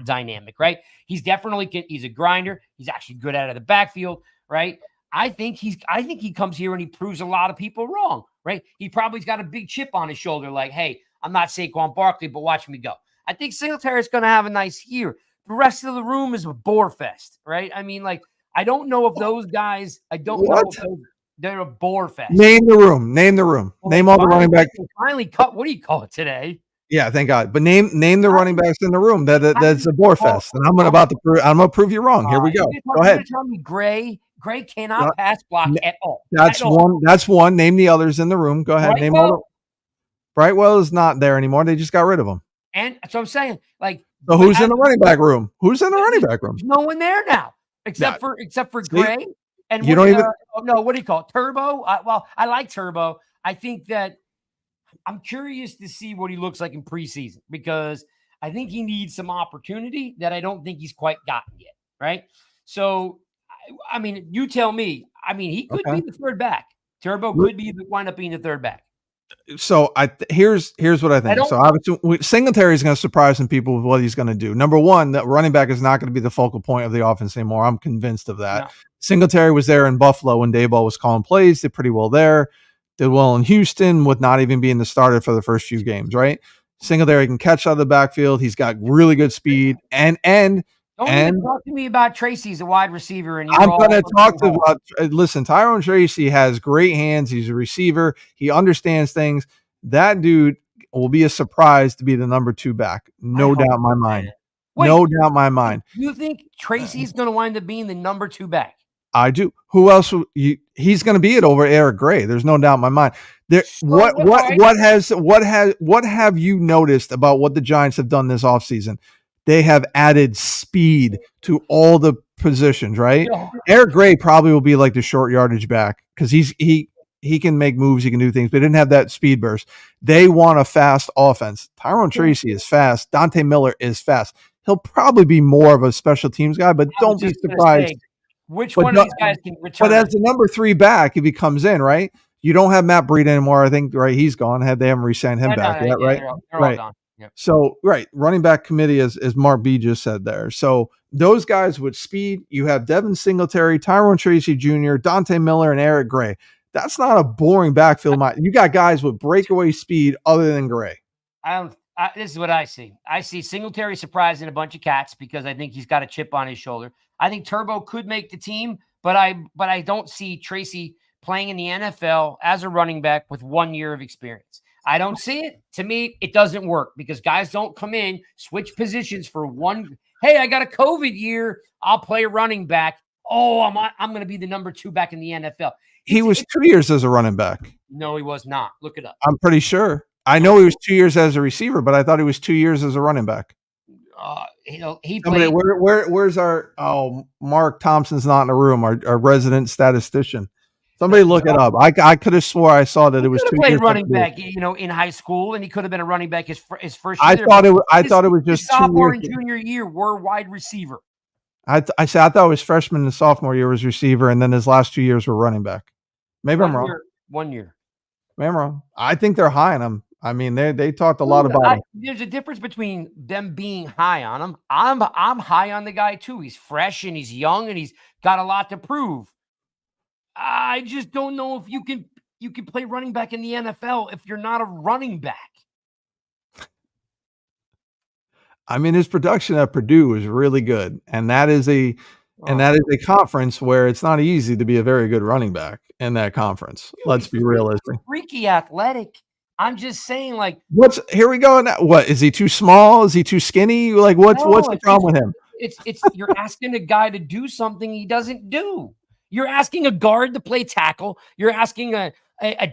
dynamic, right? He's a grinder. He's actually good out of the backfield, right? I think he comes here and he proves a lot of people wrong, right? He probably's got a big chip on his shoulder, like, hey, I'm not Saquon Barkley, but watch me go. I think Singletary is going to have a nice year. The rest of the room is a bore fest, right? I mean, like, I don't know if those guys, know if they're a bore fest. Name the room. Well, name all the running backs. Finally cut. What do you call it today? Yeah, thank God. But name the running backs in the room. That's a bore fest. And I'm going to prove you wrong. Here we go. Go ahead. Tell me Gray cannot pass block at all. That's one. Name the others in the room. Go ahead. Name all. Brightwell is not there anymore. They just got rid of him. And so I'm saying, like, so who's in the running back room? Who's in the running back room? There's no one there now, except for Gray. And you don't even what do you call it? Turbo? I like Turbo. I think that I'm curious to see what he looks like in preseason because I think he needs some opportunity that I don't think he's quite gotten yet. Right. So, I mean, you tell me. I mean, he could be the third back. Turbo could wind up being the third back. So here's what I think. So obviously Singletary is going to surprise some people with what he's going to do. Number one, that running back is not going to be the focal point of the offense anymore. I'm convinced of that. No. Singletary was there in Buffalo when Dayball was calling plays, did pretty well there, did well in Houston with not even being the starter for the first few games, right? Singletary can catch out of the backfield. He's got really good speed and don't even talk to me about Tracy's a wide receiver. And I'm going to talk about. Listen, Tyrone Tracy has great hands. He's a receiver. He understands things. That dude will be a surprise to be the number 2 back. No doubt in my mind. No doubt in my mind. You think Tracy's going to wind up being the number 2 back? I do. Who else? He's going to be it over Eric Gray. There's no doubt in my mind. What have you noticed about what the Giants have done this offseason? They have added speed to all the positions, right? Yeah. Eric Gray probably will be like the short yardage back because he he can make moves, he can do things, but he didn't have that speed burst. They want a fast offense. Tyrone Tracy is fast. Dante Miller is fast. He'll probably be more of a special teams guy, but don't be surprised. Which one of these guys can return? But as the number 3 back, if he comes in, right? You don't have Matt Breida anymore. I think, right? He's gone. They haven't re-signed him back yet, right? They're all gone. Yep. So, right, running back committee, as Mark B just said there. So those guys with speed, you have Devin Singletary, Tyrone Tracy Jr., Dante Miller, and Eric Gray. That's not a boring backfield. You got guys with breakaway speed other than Gray. This is what I see. I see Singletary surprising a bunch of cats because I think he's got a chip on his shoulder. I think Turbo could make the team, but I don't see Tracy playing in the NFL as a running back with 1 year of experience. I don't see it. To me, it doesn't work because guys don't come in, switch positions for one. Hey, I got a COVID year. I'll play running back. Oh, I'm going to be the number 2 back in the NFL. He was 2 years as a running back. No, he was not. Look it up. I'm pretty sure. I know he was 2 years as a receiver, but I thought he was 2 years as a running back. He played. Where's Mark Thompson's not in the room, our resident statistician. Somebody look it up. I could have swore I saw that it was 2 years. Played running back, in high school, and he could have been a running back his first year. I thought it was just sophomore and junior year were wide receiver. I thought his freshman and sophomore year was receiver, and then his last 2 years were running back. Maybe I'm wrong. 1 year. Maybe I'm wrong. I think they're high on him. I mean, they talked a lot about him. There's a difference between them being high on him. I'm high on the guy too. He's fresh and he's young and he's got a lot to prove. I just don't know if you can play running back in the NFL if you're not a running back. I mean, his production at Purdue is really good, and that is a conference where it's not easy to be a very good running back in that conference. Let's be realistic. Freaky athletic. I'm just saying, here we go now. What, is he too small? Is he too skinny? What's the problem with him? It's you're asking a guy to do something he doesn't do. You're asking a guard to play tackle. You're asking a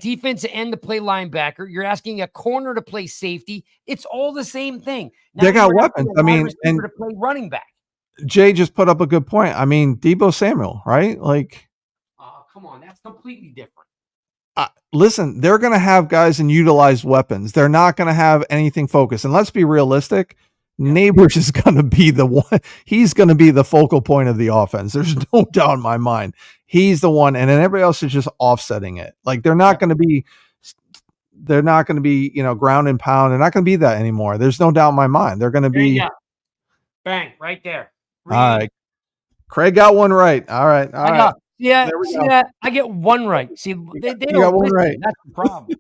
defensive end to play linebacker. You're asking a corner to play safety. It's all the same thing. Now they got weapons. I mean, and to play running back. Jay just put up a good point. I mean, Deebo Samuel, right? Oh, come on, that's completely different. Listen, they're going to have guys and utilize weapons. They're not going to have anything focused. And let's be realistic. Neighbors is going to be the one. He's going to be the focal point of the offense. There's no doubt in my mind. He's the one. And then everybody else is just offsetting it. They're not going to be, ground and pound. They're not going to be that anymore. There's no doubt in my mind. They're going to be. Bang, right there. All right. Craig got one right. All right. All right. Yeah, see that? I get one right. See, they don't one right. That's the problem.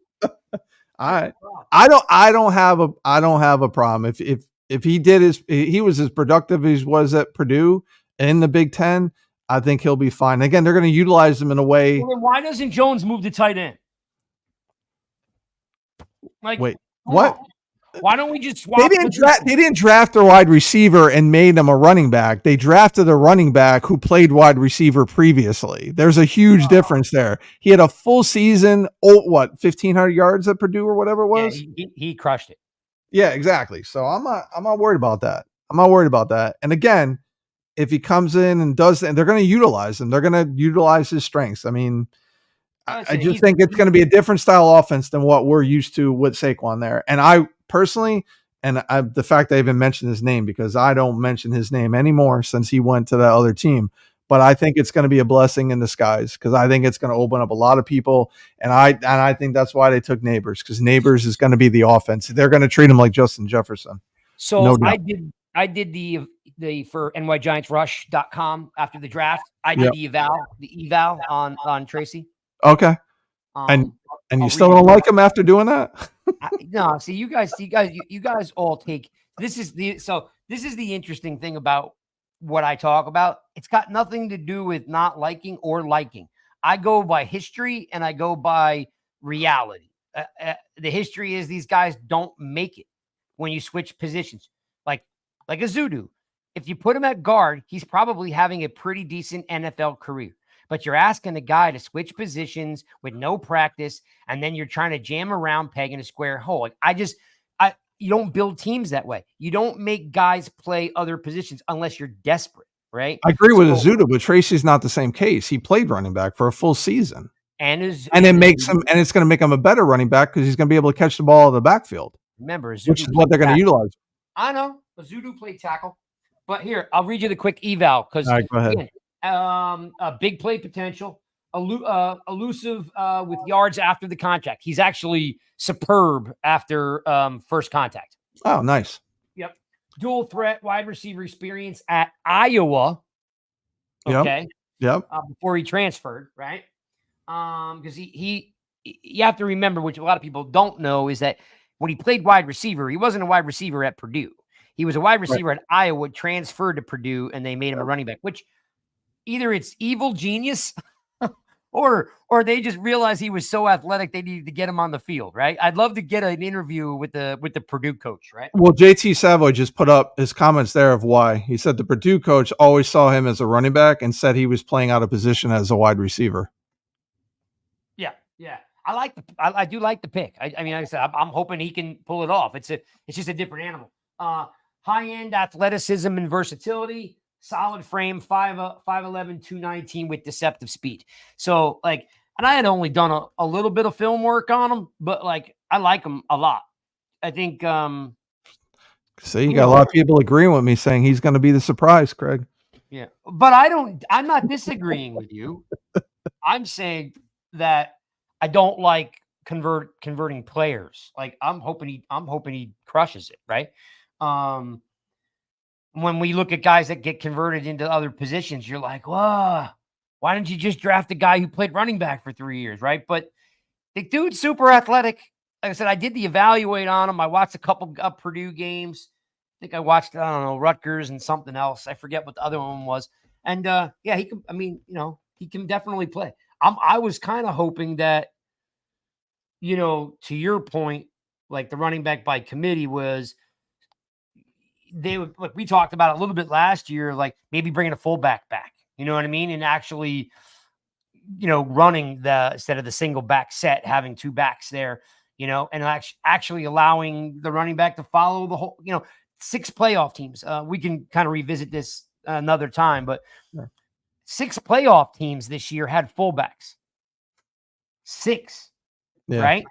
All right. I don't have a problem if he was as productive as he was at Purdue in the Big Ten. I think he'll be fine. Again, they're going to utilize him in a way. Well, then why doesn't Jones move to tight end? Wait, what? Why don't we just swap? They didn't draft a wide receiver and made him a running back. They drafted a running back who played wide receiver previously. There's a huge difference there. He had a full season, 1,500 yards at Purdue or whatever it was. Yeah, he crushed it. Yeah, exactly. So I'm not worried about that. I'm not worried about that. And again, if he comes in and does that, they're going to utilize him. They're going to utilize his strengths. I mean, I just think it's going to be a different style offense than what we're used to with Saquon there. And I personally, the fact that I even mentioned his name, because I don't mention his name anymore since he went to that other team. But I think it's going to be a blessing in disguise because I think it's going to open up a lot of people. And I think that's why they took Neighbors, because Neighbors is going to be the offense. They're going to treat him like Justin Jefferson. So no I did the for nygiantsrush.com after the draft. I did the eval on Tracy. Okay. And you still don't like him after doing that? No, see, you guys all take this is the interesting thing about what I talk about. It's got nothing to do with not liking or liking. I go by history and I go by reality. The history is these guys don't make it when you switch positions. Like a Zudu. If you put him at guard, he's probably having a pretty decent NFL career. But you're asking a guy to switch positions with no practice, and then you're trying to jam around pegging a square hole. You don't build teams that way. You don't make guys play other positions unless you're desperate, right? I agree with Azuda, but Tracy's not the same case. He played running back for a full season. and it makes him, and it's going to make him a better running back because he's going to be able to catch the ball in the backfield. Remember, which is what they're going to utilize. I know, Zudu played tackle, but here I'll read you the quick eval because All right, go ahead. again, a big play potential, elusive with yards after the contact. He's actually superb after first contact. Oh, nice. Yep. Dual threat wide receiver experience at Iowa. Okay. Yep. Before he transferred, right? Because you have to remember, which a lot of people don't know, is that when he played wide receiver, he wasn't a wide receiver at Purdue. He was a wide receiver at Iowa, transferred to Purdue, and they made him a running back, which either it's evil genius or they just realized he was so athletic they needed to get him on the field, right? I'd love to get an interview with the Purdue coach, right? Well, JT Savoy just put up his comments there of why. He said the Purdue coach always saw him as a running back and said he was playing out of position as a wide receiver. Yeah. I do like the pick. I mean, like I said, I'm hoping he can pull it off. It's just a different animal. High end athleticism and versatility, solid frame, 5'11", 219 with deceptive speed. So and I had only done a little bit of film work on him, but I like him a lot. I think. See, you got a lot of people agreeing with me saying he's going to be the surprise, Craig. Yeah, but I'm not disagreeing with you. I'm saying that I don't like converting players. I'm hoping he crushes it, right? When we look at guys that get converted into other positions, you're like, whoa, why didn't you just draft a guy who played running back for 3 years, right? But the dude's super athletic. Like I said, I did the evaluate on him. I watched a couple of Purdue games. I think I watched, I don't know, Rutgers and something else. I forget what the other one was. And yeah, he can. I mean, he can definitely play. I was kind of hoping that, to your point, the running back by committee was they would, we talked about it a little bit last year, maybe bringing a fullback back, you know what I mean? And actually, running instead of the single back set, having two backs there, and actually allowing the running back to follow the whole, 6 playoff teams. We can kind of revisit this another time, but 6 playoff teams this year had fullbacks. 6, right?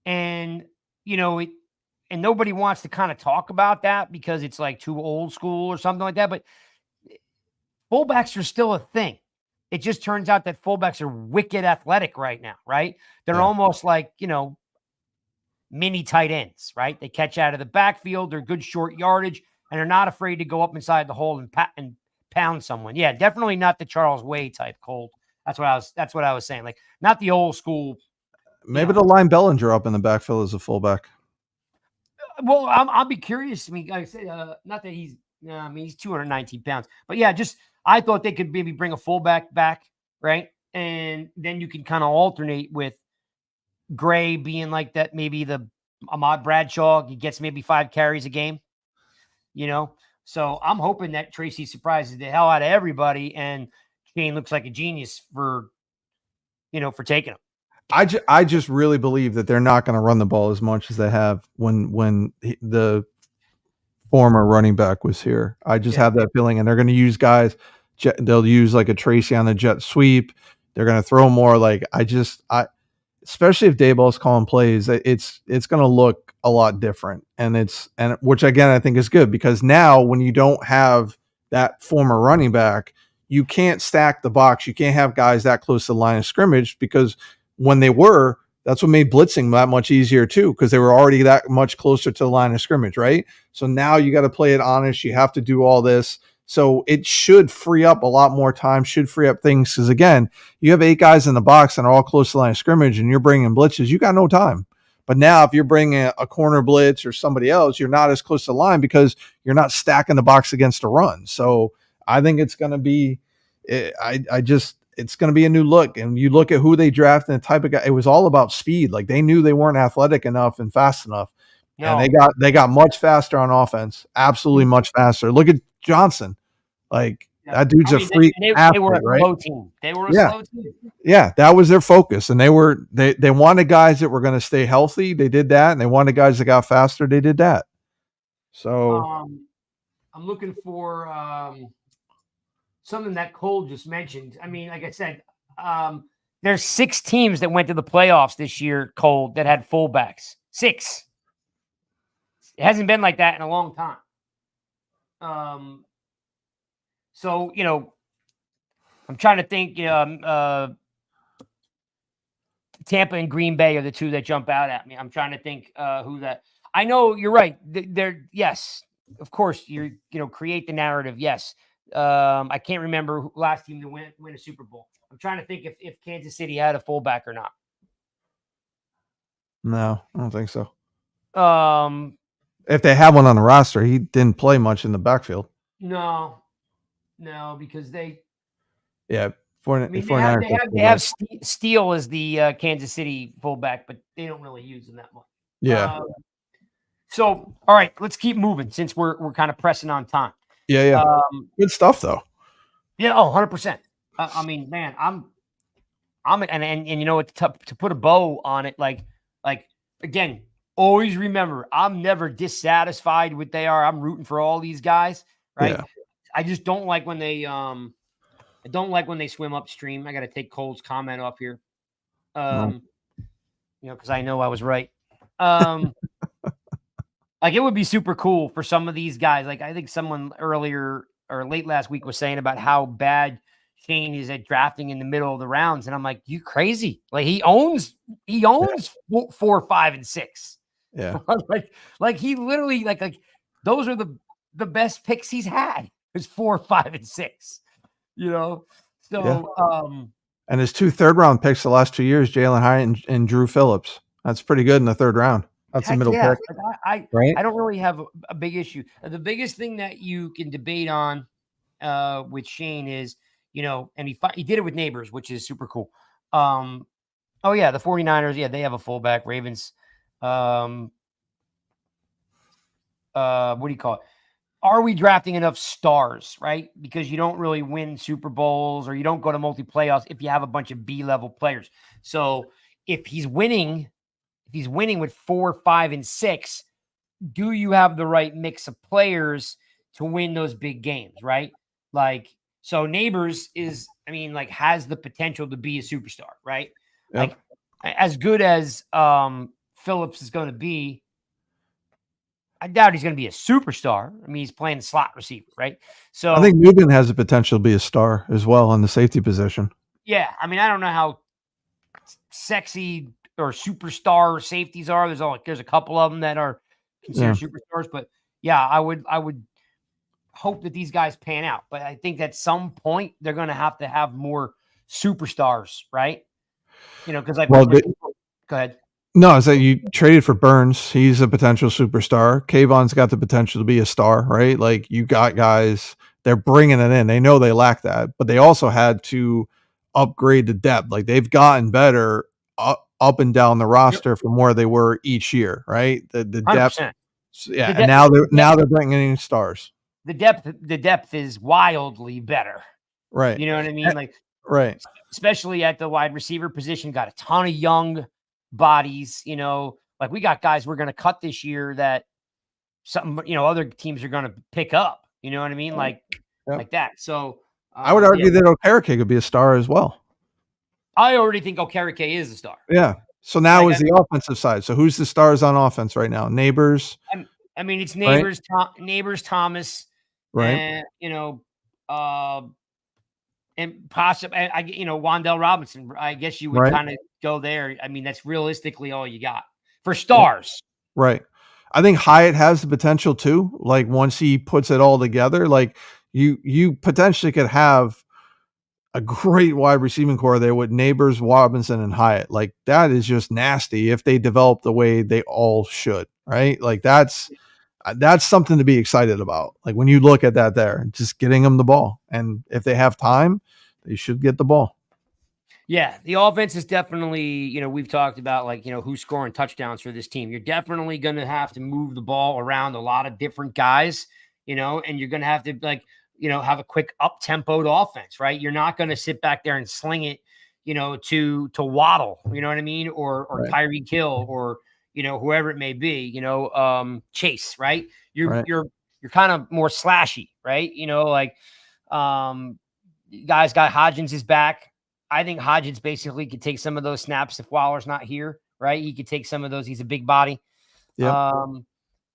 And, and nobody wants to kind of talk about that because it's too old school or something like that. But fullbacks are still a thing. It just turns out that fullbacks are wicked athletic right now, right? They're almost mini tight ends, right? They catch out of the backfield. They're good short yardage, and they're not afraid to go up inside the hole and pound someone. Yeah, definitely not the Charles Way type cold. That's what I was saying. Not the old school. Maybe the line Bellinger up in the backfield as a fullback. Well, I'll be curious. I mean, like I say, not that he's 219 pounds, but yeah, I thought they could maybe bring a fullback back, right? And then you can kind of alternate with Gray being like that, maybe the Ahmad Bradshaw, he gets maybe 5 carries a game, So I'm hoping that Tracy surprises the hell out of everybody, and Shane looks like a genius for taking him. I just really believe that they're not going to run the ball as much as they have when the former running back was here. I just have that feeling, and they're going to use guys. They'll use a Tracy on the jet sweep. They're going to throw more. Especially if Dayball's calling plays, it's going to look a lot different, and which again I think is good because now when you don't have that former running back, you can't stack the box. You can't have guys that close to the line of scrimmage because when they were, that's what made blitzing that much easier too, because they were already that much closer to the line of scrimmage, right? So now you got to play it honest. You have to do all this. So it should free up a lot more time, should free up things. Because again, you have 8 guys in the box and are all close to the line of scrimmage and you're bringing blitzes, you got no time. But now if you're bringing a corner blitz or somebody else, you're not as close to the line because you're not stacking the box against a run. So I think it's going to be, it's going to be a new look. And you look at who they draft and the type of guy, it was all about speed. They knew they weren't athletic enough and fast enough. No. And they got much faster on offense. Absolutely much faster. Look at Johnson. That dude's a freak athlete, they were a right? slow team. They were a slow team. Yeah, that was their focus. And they wanted guys that were going to stay healthy. They did that. And they wanted guys that got faster. They did that. So I'm looking for something that Cole just mentioned. I mean, like I said, there's 6 teams that went to the playoffs this year, Cole, that had fullbacks. 6. It hasn't been like that in a long time. So, I'm trying to think, Tampa and Green Bay are the 2 that jump out at me. I'm trying to think who that. I know you're right. They're yes, of course. Create the narrative. Yes. I can't remember who last team to win a Super Bowl. I'm trying to think if Kansas City had a fullback or not. No, I don't think so. Um, If they have one on the roster, he didn't play much in the backfield. No, because they. Yeah, They have Steele as the Kansas City fullback, but they don't really use him that much. Yeah. So, all right, let's keep moving since we're kind of pressing on time. Yeah. Good stuff though. Yeah. 100%. I mean, man, I'm and you know what, to put a bow on it, like again, always remember, I'm never dissatisfied with they are. I'm rooting for all these guys, right? Yeah. I just don't like when they I don't like when they swim upstream. I got to take Cole's comment off here. Because I know I was right. Like, it would be super cool for some of these guys. Like, I think someone earlier or late last week was saying about how bad Shane is at drafting in the middle of the rounds. And I'm like, you crazy. Like, he owns 4, 5, and 6. Yeah. like he literally like those are the best picks he's had is 4, 5, and 6. And his 2 third-round picks the last 2 years, Jalen Hyatt and Drew Phillips. That's pretty good in the 3rd round. That's a middle pick. Like right? I don't really have a big issue. The biggest thing that you can debate on with Shane is, and he did it with Neighbors, which is super cool. The 49ers, they have a fullback. Ravens, what do you call it? Are we drafting enough stars, right? Because you don't really win Super Bowls or you don't go to multi-playoffs if you have a bunch of B-level players. So if he's winning with 4, 5, and 6, do you have the right mix of players to win those big games, right? Like, so Neighbors has the potential to be a superstar, right? Yep. Like, as good as Phillips is going to be, I doubt he's going to be a superstar. I mean, he's playing the slot receiver, right? So I think Newton has the potential to be a star as well in the safety position. Yeah, I mean, I don't know how sexy or superstar safeties are. There's a couple of them that are considered superstars, but I would hope that these guys pan out. But I think at some point they're going to have more superstars, right? Because go ahead. No, it's that you traded for Burns. He's a potential superstar. Kayvon's got the potential to be a star, right? Like, you got guys, they're bringing it in. They know they lack that, but they also had to upgrade the depth. Like, they've gotten better up and down the roster from where they were each year, right? The depth. 100%. Yeah, and now they're bringing in stars. The depth is wildly better. Right. You know what I mean? Like, right. Especially at the wide receiver position, got a ton of young bodies, like we got guys we're going to cut this year that other teams are going to pick up, you know what I mean? Like that. So I would argue that Okereke could be a star as well. I already think Okereke is a star. Yeah. So now is the offensive side. So who's the stars on offense right now? Neighbors. I mean, it's Neighbors, right? Neighbors, Thomas, right? And possibly, Wan'Dale Robinson. I guess you would kind of go there. I mean, that's realistically all you got for stars. Right. I think Hyatt has the potential too. Like, once he puts it all together, like you potentially could have a great wide receiving core there with Neighbors, Robinson, and Hyatt. Like, that is just nasty if they develop the way they all should, right? Like, that's something to be excited about. Like, when you look at that there, just getting them the ball. And if they have time, they should get the ball. Yeah, the offense is definitely, we've talked about, like, who's scoring touchdowns for this team. You're definitely going to have to move the ball around a lot of different guys, and you're going to have to, like, have a quick up-tempoed offense, right? You're not going to sit back there and sling it, to Waddle, you know what I mean? Or Tyreek Hill or, whoever it may be, Chase, right? You're kind of more slashy, right? Guys got Hodgins is back. I think Hodgins basically could take some of those snaps if Waller's not here, right? He could take some of those. He's a big body. Yep.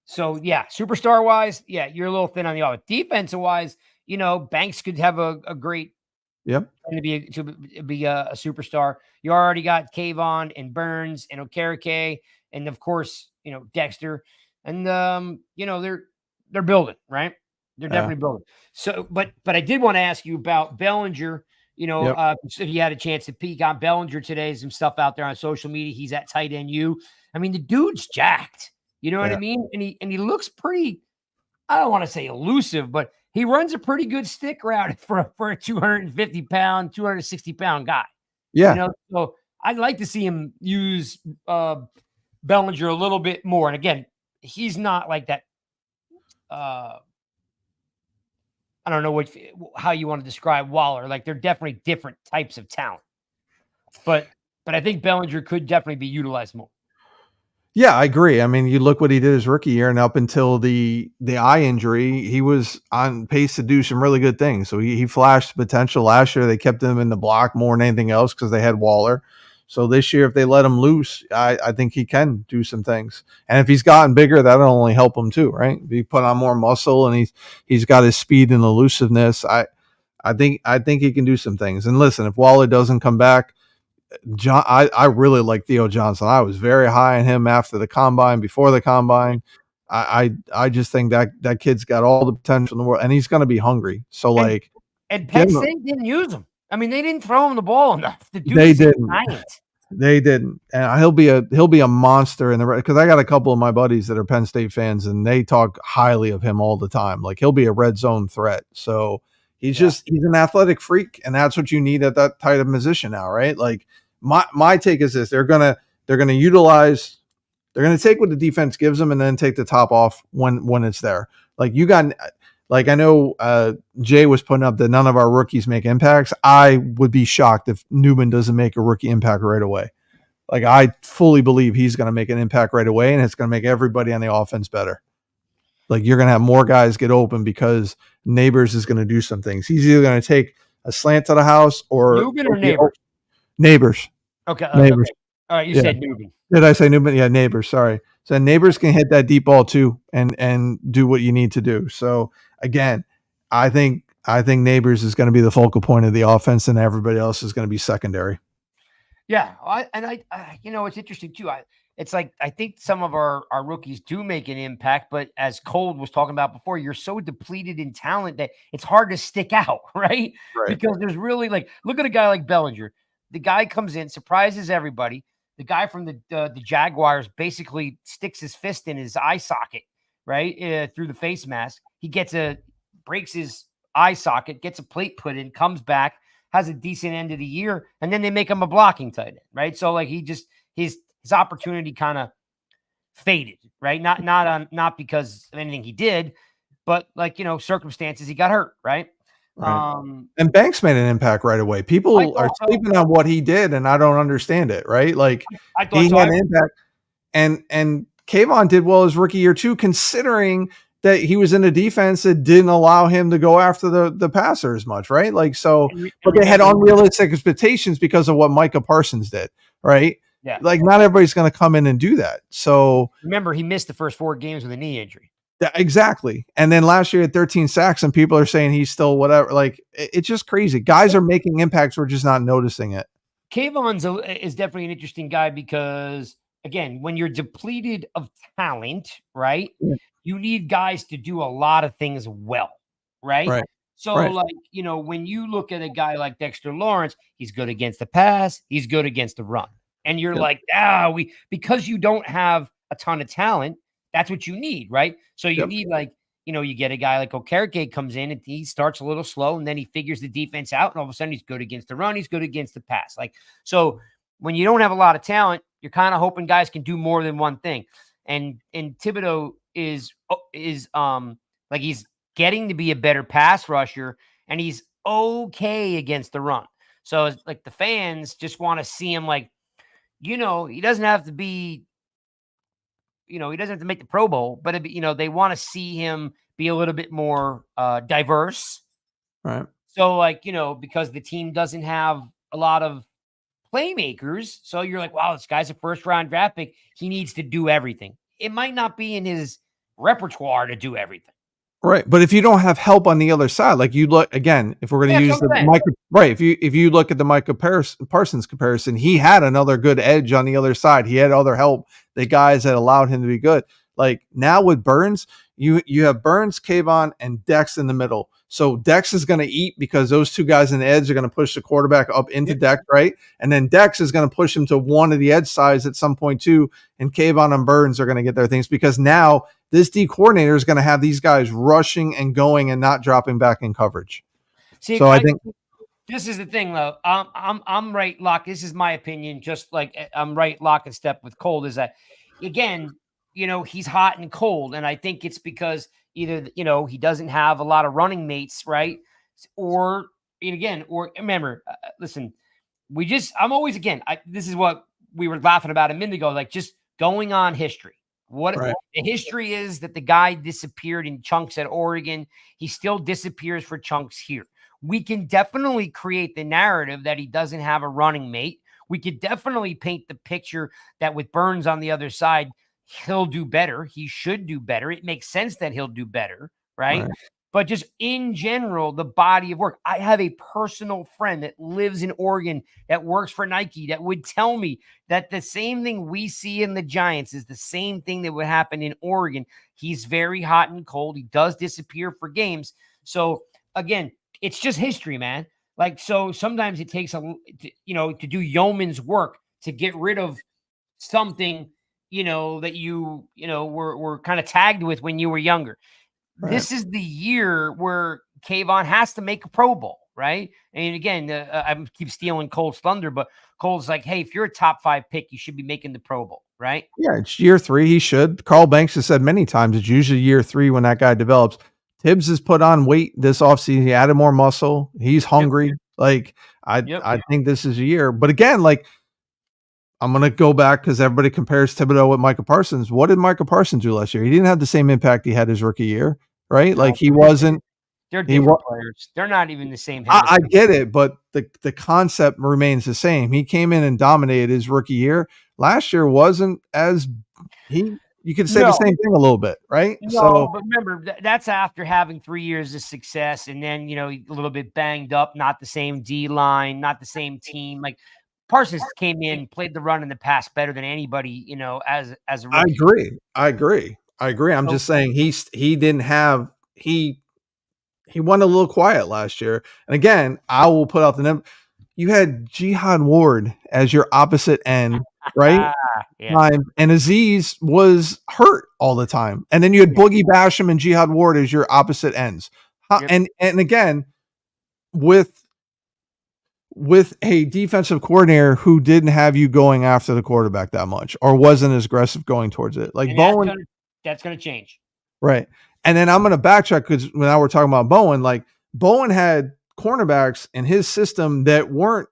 So yeah, superstar wise, yeah, you're a little thin on the offense. Defensive wise, Banks could have a great Yep. to be a superstar. You already got Kayvon and Burns and Okereke, and of course, Dexter, and they're building, right? They're definitely building. So, but I did want to ask you about Bellinger. Yep. If you had a chance to peek on Bellinger today, some stuff out there on social media. He's at tight end U. I mean, the dude's jacked. You know what I mean? And he looks pretty. I don't want to say elusive, but he runs a pretty good stick route for a 250-pound, 260-pound guy. Yeah. So I'd like to see him use Bellinger a little bit more. And again, he's not like that. I don't know how you want to describe Waller. Like they're definitely different types of talent, but I think Bellinger could definitely be utilized more. Yeah, I agree. I mean, you look what he did his rookie year, and up until the eye injury, he was on pace to do some really good things. So he flashed potential last year. They kept him in the block more than anything else because they had Waller. So this year, if they let him loose, I think he can do some things. And if he's gotten bigger, that'll only help him too, right? If he put on more muscle and he's got his speed and elusiveness, I think he can do some things. And listen, if Waller doesn't come back, John, I really like Theo Johnson. I was very high on him after the combine, before the combine. I just think that kid's got all the potential in the world, and he's going to be hungry. So and Penn State didn't use him. I mean, they didn't throw him the ball enough. They didn't, and he'll be a monster in the because I got a couple of my buddies that are Penn State fans, and they talk highly of him all the time. Like he'll be a red zone threat. So he's an athletic freak, and that's what you need at that type of position now, right? Like my take is this: they're gonna utilize, they're gonna take what the defense gives them, and then take the top off when it's there. Like you got, like I know Jay was putting up that none of our rookies make impacts. I would be shocked if Newman doesn't make a rookie impact right away. Like I fully believe he's going to make an impact right away, and it's going to make everybody on the offense better. Like you're going to have more guys get open because Neighbors is going to do some things. He's either going to take a slant to the house or Newman or Neighbors. Neighbors. Okay. Neighbors. All right. You said Newman. Did I say Newman? Yeah, Neighbors. Sorry. So Neighbors can hit that deep ball too, and do what you need to do. So again, I think Neighbors is going to be the focal point of the offense, and everybody else is going to be secondary. Yeah, it's interesting too. It's like I think some of our rookies do make an impact, but as Cold was talking about before, you're so depleted in talent that it's hard to stick out, right? Because there's really look at a guy like Bellinger. The guy comes in, surprises everybody. The guy from the Jaguars basically sticks his fist in his eye socket, right, through the face mask. He breaks his eye socket, gets a plate put in, comes back, has a decent end of the year, and then they make him a blocking tight end, right? So his opportunity kind of faded, right? Not because of anything he did, but circumstances, he got hurt, right? And Banks made an impact right away. People are sleeping on what he did, and I don't understand it, right? Like he had an impact, and Kayvon did well his rookie year too, considering that he was in a defense that didn't allow him to go after the passer as much, right? Like so, but they had unrealistic expectations because of what Micah Parsons did, right? Yeah, like not everybody's going to come in and do that. So remember, he missed the first 4 games with a knee injury. Exactly. And then last year at 13 sacks, and people are saying he's still whatever. Like it's just crazy. Guys are making impacts. We're just not noticing it. Kayvon's is definitely an interesting guy because, again, when you're depleted of talent, right, you need guys to do a lot of things well, right? So, when you look at a guy like Dexter Lawrence, he's good against the pass. He's good against the run. And you're because you don't have a ton of talent, that's what you need, right? So you need you get a guy like Okereke comes in and he starts a little slow and then he figures the defense out and all of a sudden he's good against the run, he's good against the pass. So when you don't have a lot of talent, you're kind of hoping guys can do more than one thing. And Thibodeau is he's getting to be a better pass rusher and he's okay against the run. So it's like the fans just want to see him he doesn't have to be he doesn't have to make the Pro Bowl, but they want to see him be a little bit more diverse. Right. So because the team doesn't have a lot of playmakers. So you're like, wow, this guy's a first round draft pick. He needs to do everything. It might not be in his repertoire to do everything. Right, but if you don't have help on the other side, like you look again, if we're going to Yeah, use that's the what I'm saying. Micah, right? If you look at the Micah Parsons comparison, he had another good edge on the other side. He had other help, the guys that allowed him to be good. Like now with Burns, you have Burns, Kayvon, and Dex in the middle. So Dex is going to eat because those two guys in the edge are going to push the quarterback up into Dex, right? And then Dex is going to push him to one of the edge sides at some point too. And Kayvon and Burns are going to get their things because now this D coordinator is going to have these guys rushing and going and not dropping back in coverage. See, So I think this is the thing, though. I'm right, lock. This is my opinion. Just like I'm right, lock and step with Cold. Is that again? He's hot and cold, and I think it's because either he doesn't have a lot of running mates, right? Or remember, listen, I'm always this is what we were laughing about a minute ago, like just going on history. What right. the history is that the guy disappeared in chunks at Oregon. He still disappears for chunks here. We can definitely create the narrative that he doesn't have a running mate. We could definitely paint the picture that with Burns on the other side, he'll do better. He should do better. It makes sense that he'll do better, right? But just in general, the body of work. I have a personal friend that lives in Oregon that works for Nike that would tell me that the same thing we see in the Giants is the same thing that would happen in Oregon. He's very hot and cold. He does disappear for games. So again, it's just history, man. Like, so sometimes it takes to do yeoman's work to get rid of something, that were kind of tagged with when you were younger. Right. This is the year where Kayvon has to make a Pro Bowl, right? And again, I keep stealing Cole's thunder, but Cole's like, hey, if you're a top 5 pick, you should be making the Pro Bowl, right? Yeah, it's year 3. He should. Carl Banks has said many times it's usually year 3 when that guy develops. Tibbs has put on weight this offseason. He added more muscle. He's hungry. Yep. Like, I think this is a year. But again, like, I'm going to go back because everybody compares Thibodeau with Micah Parsons. What did Micah Parsons do last year? He didn't have the same impact he had his rookie year, right? No, like, he wasn't. They're different players. They're not even the same. I get it, but the concept remains the same. He came in and dominated his rookie year. Last year wasn't as you could say the same thing a little bit, right? No, but remember, that's after having 3 years of success and then, a little bit banged up, not the same D-line, not the same team. Like, Parsons came in, played the run in the pass better than anybody, as a rookie. I agree. I'm just saying he didn't have he went a little quiet last year. And again, I will put out the number. You had Jihad Ward as your opposite end, right? Yeah. And Aziz was hurt all the time. And then you had Boogie Basham and Jihad Ward as your opposite ends. And again, with a defensive coordinator who didn't have you going after the quarterback that much or wasn't as aggressive going towards it. Like Bowen, that's going to change. Right. And then I'm going to backtrack because now we're talking about Bowen, like Bowen had cornerbacks in his system that weren't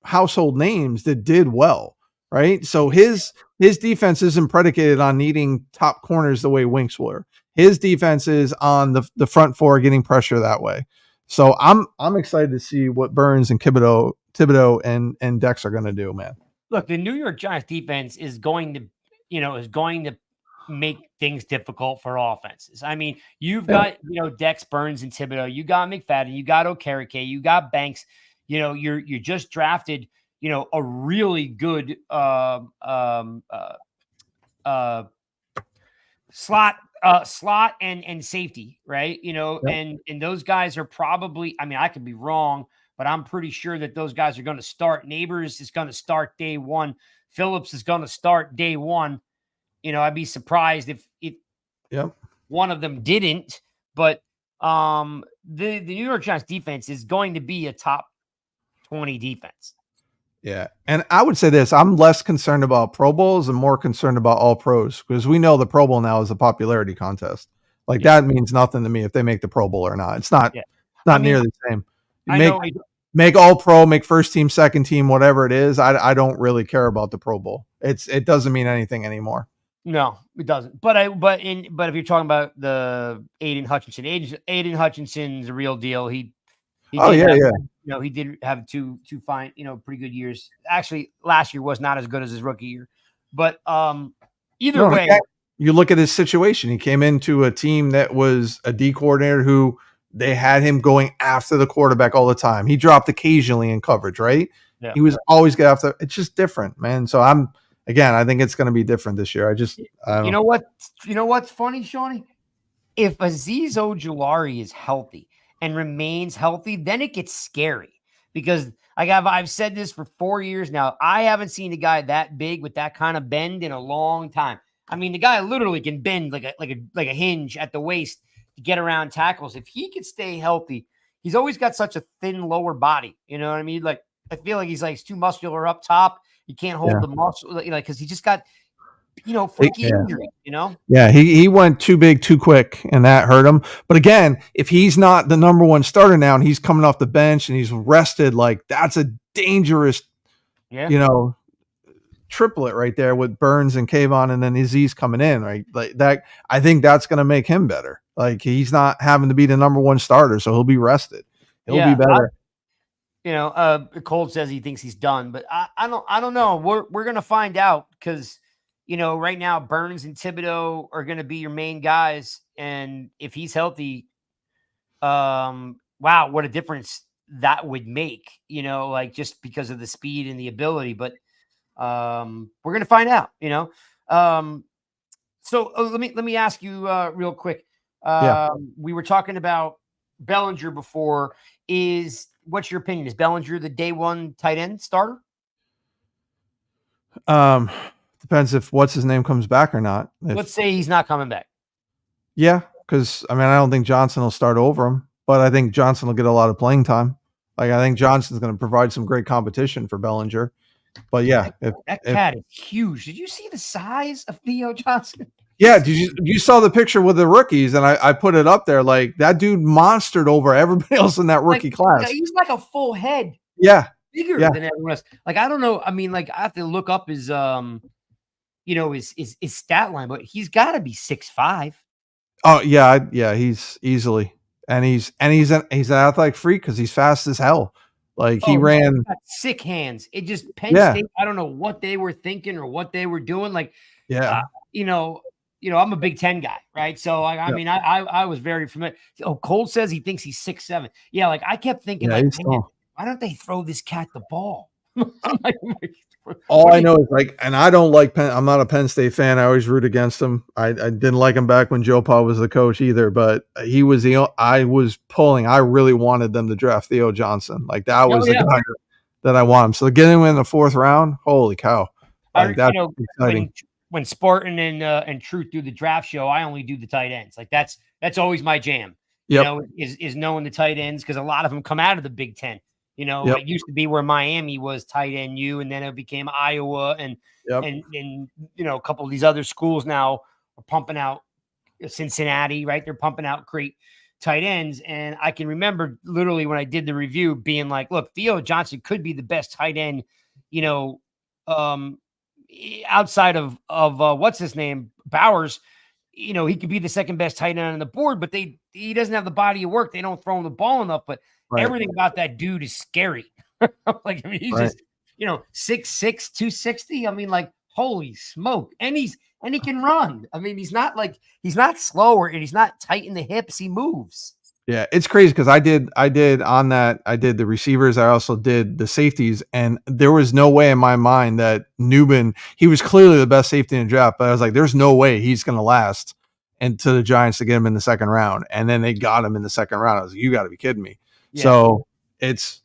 household names that did well. Right. So his defense isn't predicated on needing top corners the way Winks were. His defense is on the front four getting pressure that way. So I'm excited to see what Burns and Thibodeau and Dex are going to do, man. Look, the New York Giants defense is going to make things difficult for offenses. I mean, you've got, Dex, Burns, and Thibodeau. You got McFadden. You got Okereke. You got Banks. You just drafted, a really good slot and safety, right? And those guys are probably, I mean, I could be wrong, but I'm pretty sure that those guys are going to start. Neighbors is going to start day one. Phillips is going to start day one. I'd be surprised if one of them didn't, but the New York Giants defense is going to be a top 20 defense. Yeah. And I would say this, I'm less concerned about Pro Bowls and more concerned about all pros because we know the Pro Bowl now is a popularity contest. Like that means nothing to me if they make the Pro Bowl or not. It's not, near the same. Make all pro, make first team, second team, whatever it is. I don't really care about the Pro Bowl. It doesn't mean anything anymore. No, it doesn't. But if you're talking about the Aiden Hutchinson's a real deal. He he did have two fine, pretty good years. Actually, last year was not as good as his rookie year, but either No, way, you look at his situation. He came into a team that was a D coordinator who they had him going after the quarterback all the time. He dropped occasionally in coverage, right? yeah. He was always good after. It's just different, man. So I think it's going to be different this year. I don't You know what? You know what's funny, Shawnee? If Azeez Ojulari is healthy and remains healthy, then it gets scary because I've said this for 4 years now. I haven't seen a guy that big with that kind of bend in a long time. I mean, the guy literally can bend like a hinge at the waist to get around tackles. If he could stay healthy, he's always got such a thin lower body. You know what I mean? Like I feel like he's too muscular up top. He can't hold the muscle, because he just got freaky injury. Yeah, he went too big too quick, and that hurt him. But again, if he's not the number one starter now, and he's coming off the bench and he's rested, like that's a dangerous, triplet right there with Burns and Kayvon, and then Azeez coming in, right? Like that, I think that's going to make him better. Like he's not having to be the number one starter, so he'll be rested. He'll be better. Cole says he thinks he's done, but I don't know. We're gonna find out because right now Burns and Thibodeau are gonna be your main guys, and if he's healthy, wow, what a difference that would make. Just because of the speed and the ability. But we're gonna find out. So let me ask you real quick. We were talking about Bellinger before. What's your opinion? Is Bellinger the day one tight end starter? Depends if what's his name comes back or not. Let's say he's not coming back. Yeah, because I don't think Johnson will start over him, but I think Johnson will get a lot of playing time. Like I think Johnson's going to provide some great competition for Bellinger. But yeah, that cat is huge. Did you see the size of Theo Johnson? Yeah, you saw the picture with the rookies, and I put it up there. Like that dude monstered over everybody else in that rookie class. He's like a full head. Yeah, bigger than everyone else. Like I don't know. I mean, like I have to look up his his stat line, but he's got to be 6'5". Oh yeah, he's easily, and he's an athletic freak because he's fast as hell. Like he ran sick hands. It just Penn State. I don't know what they were thinking or what they were doing. Like I'm a Big Ten guy, right? So I mean, I was very familiar. Oh, Cole says he thinks he's 6'7". Yeah, like I kept thinking, why don't they throw this cat the ball? All I know is and I don't like Penn. I'm not a Penn State fan. I always root against him. I didn't like him back when Joe Pa was the coach either, but he was I was pulling. I really wanted them to draft Theo Johnson. Like that was the guy that I want him. So getting him in the 4th round, holy cow! Like that's exciting. When Spartan and Truth do the draft show, I only do the tight ends. Like that's always my jam. Is knowing the tight ends because a lot of them come out of the Big Ten. It used to be where Miami was tight end U, and then it became Iowa, and a couple of these other schools now are pumping out Cincinnati, right? They're pumping out great tight ends, and I can remember literally when I did the review being like, "Look, Theo Johnson could be the best tight end, outside of what's his name, Bowers." He could be the second best tight end on the board, but he doesn't have the body of work. They don't throw him the ball enough, but everything about that dude is scary. He's just, 6'6", 260. I mean, like, holy smoke. And he can run. I mean, he's not slower and he's not tight in the hips. He moves. Yeah, it's crazy because I did the receivers. I also did the safeties, and there was no way in my mind that Newman, he was clearly the best safety in the draft, but I was like, there's no way he's going to last and to the Giants to get him in the 2nd round. And then they got him in the 2nd round. I was like, you got to be kidding me. Yeah. So it's,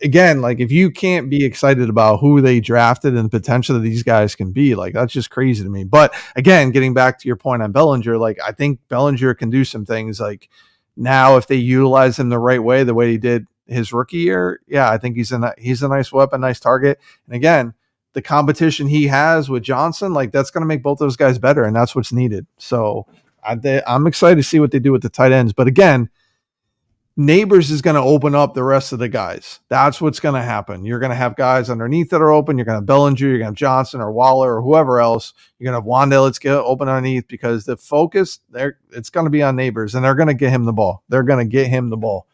again, like if you can't be excited about who they drafted and the potential that these guys can be, like that's just crazy to me. But again, getting back to your point on Bellinger, like I think Bellinger can do some things like, now, if they utilize him the right way, the way he did his rookie year, I think he's a nice weapon, nice target. And again, the competition he has with Johnson, like that's going to make both those guys better, and that's what's needed. So I'm excited to see what they do with the tight ends. But again, Neighbors is going to open up the rest of the guys. That's what's going to happen. You're going to have guys underneath that are open. You're going to have Bellinger, you're going to have Johnson or Waller or whoever else. You're going to have Wandale that's get open underneath because the focus there, it's going to be on Neighbors, and they're going to get him the ball. They're going to get him the ball.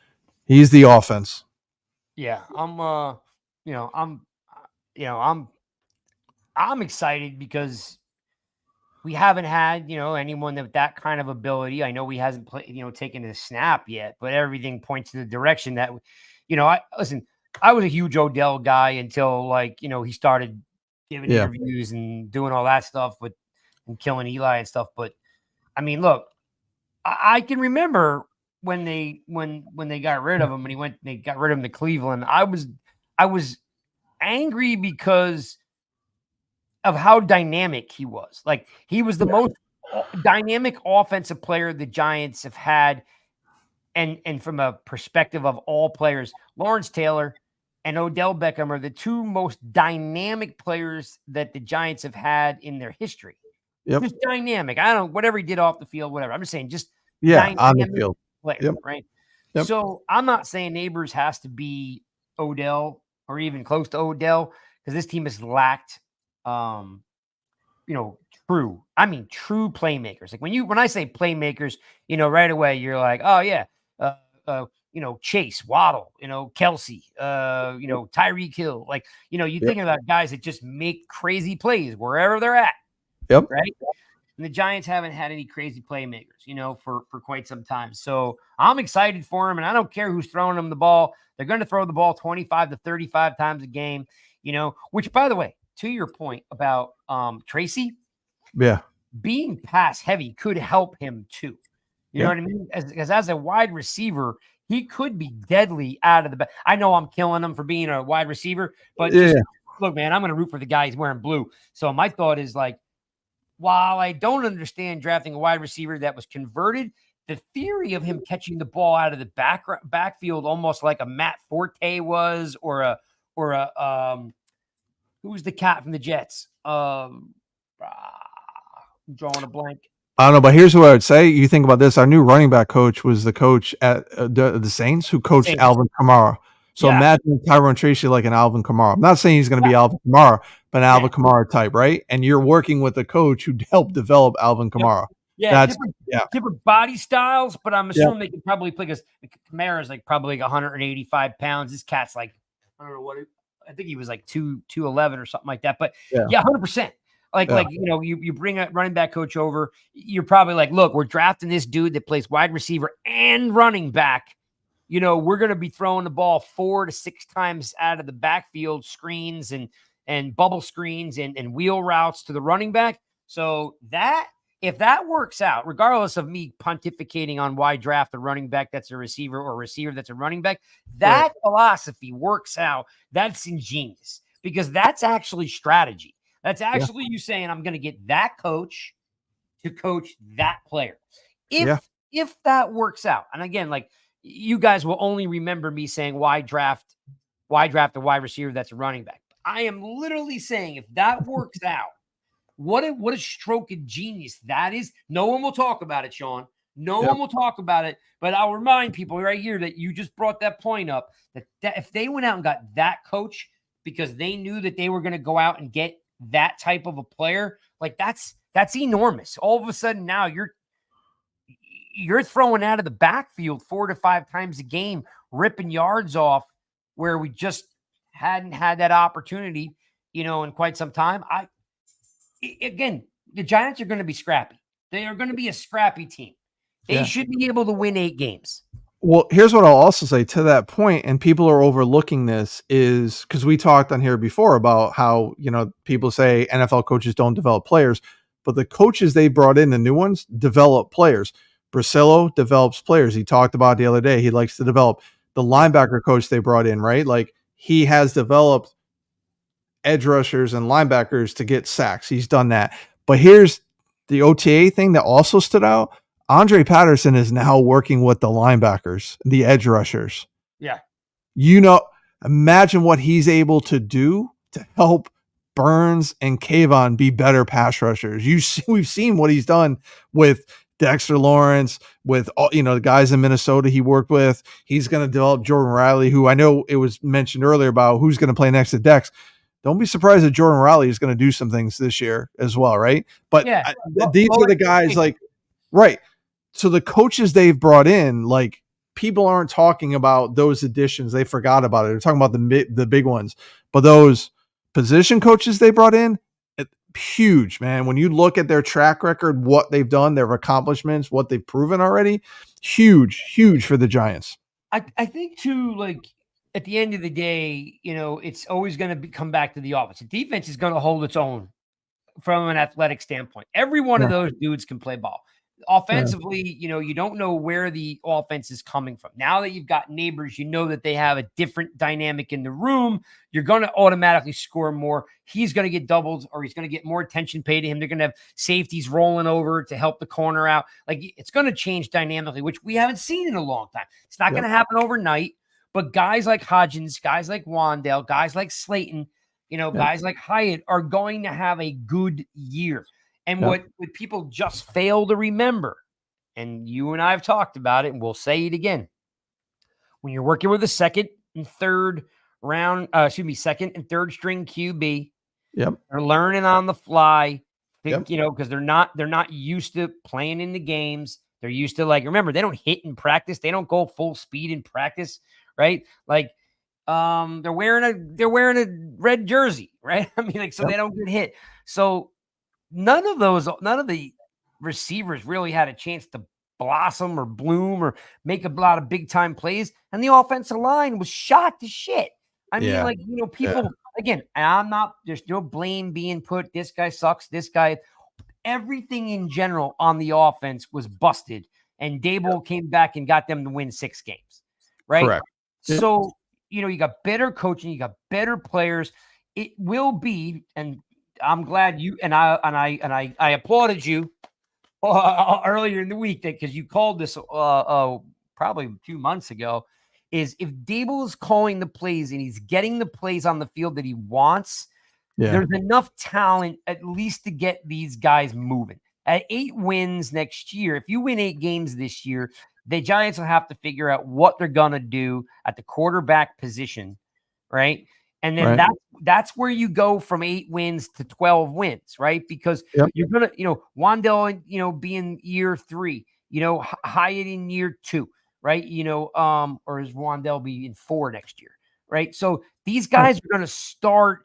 He's the offense. Yeah, you know, I'm, you know, I'm excited because we haven't had, anyone with that kind of ability. I know he hasn't played, taken a snap yet, but everything points to the direction that, I listen. I was a huge Odell guy until he started giving Yeah. interviews and doing all that stuff and killing Eli and stuff. But I mean, look, I can remember when they got rid of him and they got rid of him to Cleveland. I was angry because of how dynamic he was. Like he was the most dynamic offensive player the Giants have had, and from a perspective of all players, Lawrence Taylor and Odell Beckham are the two most dynamic players that the Giants have had in their history. Yep. Just dynamic. I don't know, whatever he did off the field, whatever. I'm just saying, just Yeah. On the dynamic field. player, Yep. right? Yep. So I'm not saying Neighbors has to be Odell or even close to Odell because this team has lacked um true playmakers. Like when I say playmakers, right away you're like, oh yeah, uh, Chase, Waddle, Kelsey, Tyreek Hill. Like, you're Yep. thinking about guys that just make crazy plays wherever they're at, Yep. right? And the Giants haven't had any crazy playmakers, for quite some time. So I'm excited for them, and I don't care who's throwing them the ball. They're going to throw the ball 25 to 35 times a game, which, by the way, to your point about Tracy, Yeah. being pass heavy could help him too. You know Yeah. what I mean? As a wide receiver, he could be deadly out of the back. I know I'm killing him for being a wide receiver, but Yeah. just look, man, I'm going to root for the guy who's wearing blue. So my thought is like, while I don't understand drafting a wide receiver that was converted, the theory of him catching the ball out of the backfield, almost like a Matt Forte was, or a who's the cat from the Jets? I'm drawing a blank. I don't know, but here's what I would say. You think about this. Our new running back coach was the coach at the Saints who coached Saints. Alvin Kamara. So Yeah. imagine Tyrone Tracy like an Alvin Kamara. I'm not saying he's going to be Alvin Kamara, but an Alvin Kamara type, right? And you're working with a coach who helped develop Alvin Kamara. Yeah, That's different body styles, but I'm Yeah. assuming they can probably play because Kamara's like probably like 185 pounds. This cat's like, I don't know what I think he was like 211 or something like that. But Yeah. 100%. Like Yeah. you bring a running back coach over, you're probably like, look, we're drafting this dude that plays wide receiver and running back. We're going to be throwing the ball 4 to 6 times out of the backfield, screens and bubble screens and wheel routes to the running back. So that, if that works out, regardless of me pontificating on why draft a running back that's a receiver or a receiver that's a running back, that philosophy works out. That's ingenious because that's actually strategy. That's actually you saying, I'm going to get that coach to coach that player. If that works out, and again, like you guys will only remember me saying why draft a wide receiver that's a running back. I am literally saying if that works out, what a stroke of genius that is. No one will talk about it, Sean. No one will talk about it. But I'll remind people right here that you just brought that point up that if they went out and got that coach because they knew that they were going to go out and get that type of a player, like that's enormous. All of a sudden now you're throwing out of the backfield 4 to 5 times a game, ripping yards off where we just hadn't had that opportunity, in quite some time. Again, the Giants are going to be scrappy. They are going to be a scrappy team. They should be able to win 8 games. Well, here's what I'll also say to that point, and people are overlooking this, is because we talked on here before about how, people say NFL coaches don't develop players, but the coaches they brought in, the new ones, develop players. Brasillo develops players. He talked about the other day. He likes to develop. The linebacker coach they brought in, right? Like he has developed edge rushers and linebackers to get sacks. He's done that. But here's the OTA thing that also stood out. Andre Patterson is now working with the linebackers, the edge rushers. Yeah. Imagine what he's able to do to help Burns and Kayvon be better pass rushers. We've seen what he's done with Dexter Lawrence, with all, the guys in Minnesota he worked with. He's going to develop Jordan Riley, who I know it was mentioned earlier about who's going to play next to Dex. Don't be surprised that Jordan Riley is going to do some things this year as well, right? But these are the guys right. So the coaches they've brought in, like people aren't talking about those additions. They forgot about it. They're talking about the big ones. But those position coaches they brought in, huge, man. When you look at their track record, what they've done, their accomplishments, what they've proven already, huge for the Giants. I think too, like at the end of the day, it's always going to come back to the offense. The defense is going to hold its own from an athletic standpoint. Every one of those dudes can play ball. Offensively, you don't know where the offense is coming from. Now that you've got neighbors, you know that they have a different dynamic in the room. You're going to automatically score more. He's going to get doubled, or he's going to get more attention paid to him. They're going to have safeties rolling over to help the corner out. Like, it's going to change dynamically, which we haven't seen in a long time. It's not going to happen overnight, but guys like Hodgins, guys like Wandale, guys like Slayton, guys like Hyatt are going to have a good year. And what people just fail to remember, and you and I have talked about it, and we'll say it again. When you're working with a second and third string QB, they're learning on the fly, because they're not used to playing in the games. They're used to, like, remember, they don't hit in practice. They don't go full speed in practice, right? Like, they're wearing a red jersey, right? I mean, like, so they don't get hit. So none of the receivers really had a chance to blossom or bloom or make a lot of big time plays. And the offensive line was shot to shit. I mean, like, people, again, there's no blame being put. This guy sucks. This guy, everything in general on the offense was busted. And Dable came back and got them to win 6 games. Right. Correct. So, you got better coaching, you got better players. It will be, and I'm glad you and I applauded you earlier in the week because you called this probably 2 months ago. Is if Dable is calling the plays and he's getting the plays on the field that he wants, there's enough talent at least to get these guys moving. At 8 wins next year, if you win 8 games this year, the Giants will have to figure out what they're gonna do at the quarterback position, right? And then that's where you go from 8 wins to 12 wins, right? Because you're going to, Wandale, be in year 3, Hyatt in year 2, right? Or is Wandale be in 4 next year, right? So these guys are going to start,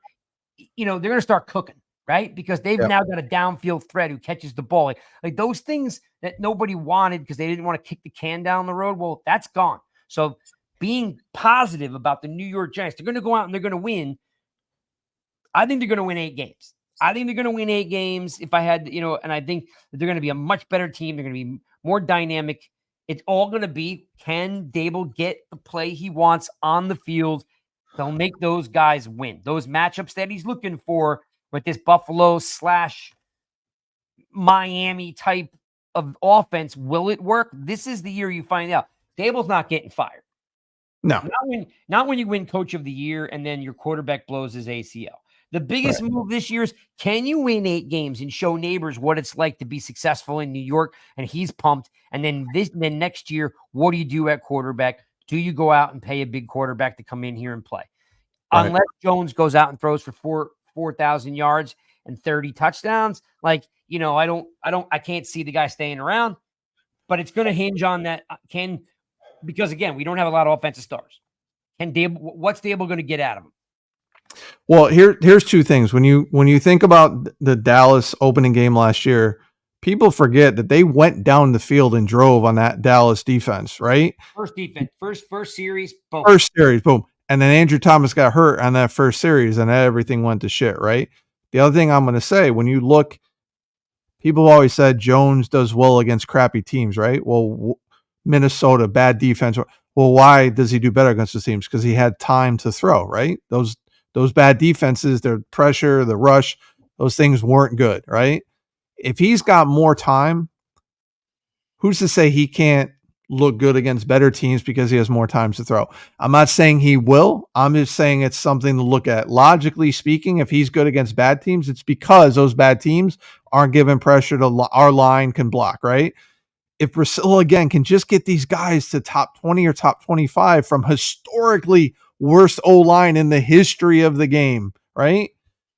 they're going to start cooking, right? Because they've now got a downfield threat who catches the ball. Like those things that nobody wanted because they didn't want to kick the can down the road. Well, that's gone. So being positive about the New York Giants, they're going to go out and they're going to win. I think they're going to win 8 games. I think they're going to win 8 games if I had, and I think that they're going to be a much better team. They're going to be more dynamic. It's all going to be, can Dable get the play he wants on the field? They'll make those guys win. Those matchups that he's looking for with this Buffalo / Miami type of offense, will it work? This is the year you find out. Dable's not getting fired. No. Not when you win coach of the year and then your quarterback blows his ACL. The biggest move this year is, can you win 8 games and show neighbors what it's like to be successful in New York? And he's pumped. And then next year, what do you do at quarterback? Do you go out and pay a big quarterback to come in here and play? Unless Jones goes out and throws for 4,000 yards and 30 touchdowns. Like, I can't see the guy staying around, but it's going to hinge on that. Because again, we don't have a lot of offensive stars. What's Dable going to get out of him? Well, here's 2 things. When you think about the Dallas opening game last year, people forget that they went down the field and drove on that Dallas defense, right? First defense, first series, boom. First series, boom. And then Andrew Thomas got hurt on that first series, and everything went to shit, right? The other thing I'm going to say, when you look, people have always said Jones does well against crappy teams, right? Well, Minnesota, bad defense. Well, why does he do better against the teams? Because he had time to throw, right? Those bad defenses, their pressure, the rush, those things weren't good, right? If he's got more time, who's to say he can't look good against better teams because he has more time to throw? I'm not saying he will. I'm just saying it's something to look at. Logically speaking, if he's good against bad teams, it's because those bad teams aren't giving pressure to our line can block, right? If Brazil, again, can just get these guys to top 20 or top 25 from historically worst O-line in the history of the game, right?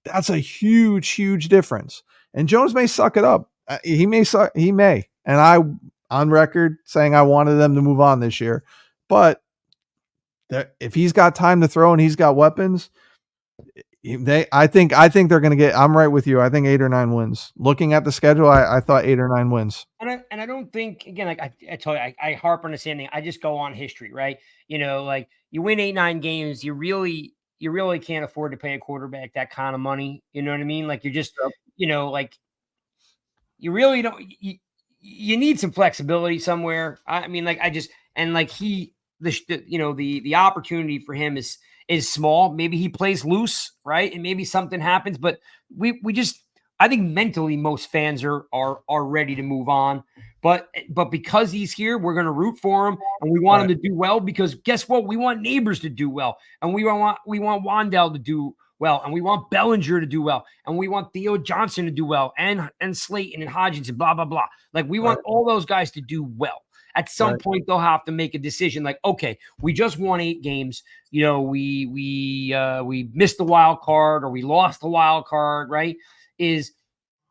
That's a huge difference. And Jones may suck it up. He may suck. He may. And on record saying I wanted them to move on this year. But if he's got time to throw and he's got weapons, I think they're going to get. I'm right with you. I think 8 or 9 wins. Looking at the schedule, I thought 8 or 9 wins. And I don't think, again, like I told you, I harp on the same thing. I just go on history, right? You know, like you win 8, 9 games, you really can't afford to pay a quarterback that kind of money. You know what I mean? Like you're just, you know, like you really don't. You need some flexibility somewhere. I mean, like the opportunity for him is small. Maybe he plays loose, right? And maybe something happens, but we just, I think mentally most fans are ready to move on. But because he's here, we're going to root for him and we want him to do well, because guess what? We want Neighbors to do well, and we want Wandell to do well, and we want Bellinger to do well, and we want Theo Johnson to do well, and Slayton and Hodgins and blah blah blah. Like we want all those guys to do well. At some point, they'll have to make a decision. Like, okay, we just won 8 games. You know, we missed the wild card, or we lost the wild card. Right?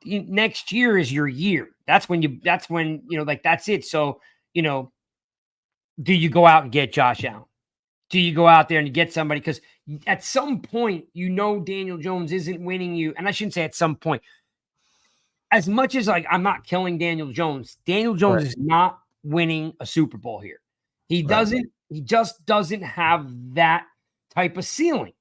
Next year is your year. That's when like that's it. So, you know, do you go out and get Josh Allen? Do you go out there and get somebody? Because at some point, Daniel Jones isn't winning you. And I shouldn't say at some point. As much as like I'm not killing Daniel Jones is not winning a Super Bowl here. He just doesn't have that type of ceiling.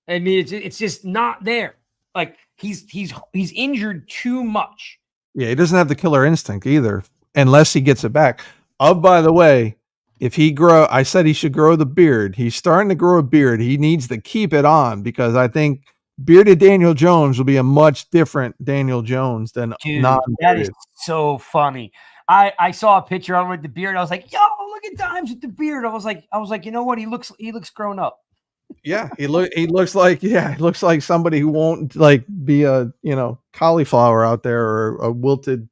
I mean, it's just not there. Like he's injured too much. Yeah, he doesn't have the killer instinct either, unless he gets it back. By the way, if I said he should grow the beard. He's starting to grow a beard. He needs to keep it on, because I think bearded Daniel Jones will be a much different Daniel Jones than non-bearded. That is so funny. I saw a picture of him with the beard. I was like, yo, look at Dimes with the beard. I was like, you know what? He looks grown up. Yeah, he looks like somebody who won't like be a cauliflower out there, or a wilted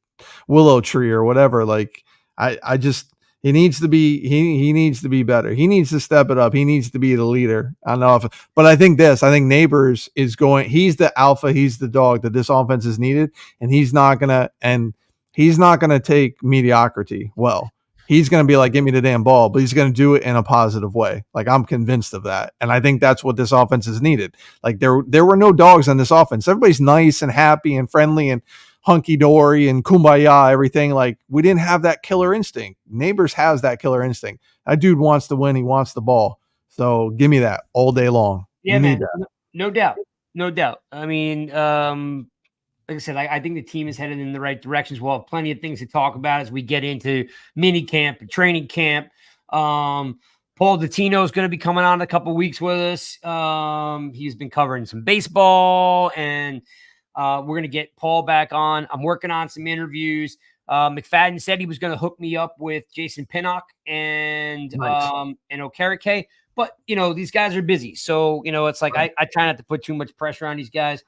willow tree or whatever. Like he needs to be better. He needs to step it up. He needs to be the leader on the offense. But I think Neighbors is he's the alpha, he's the dog that this offense is needed, and he's not gonna take mediocrity well. He's going to be like, give me the damn ball, but he's going to do it in a positive way. Like, I'm convinced of that. And I think that's what this offense is needed. Like, there were no dogs on this offense. Everybody's nice and happy and friendly and hunky-dory and kumbaya, everything. Like, we didn't have that killer instinct. Neighbors has that killer instinct. That dude wants to win. He wants the ball. So give me that all day long. Yeah, man. No doubt. No doubt. I mean, like I said, I think the team is headed in the right directions. We'll have plenty of things to talk about as we get into mini camp and training camp. Paul Dottino is going to be coming on in a couple weeks with us. He's been covering some baseball, and we're going to get Paul back on. I'm working on some interviews. McFadden said he was going to hook me up with Jason Pinnock and Okereke, but these guys are busy. So, it's like, I try not to put too much pressure on these guys.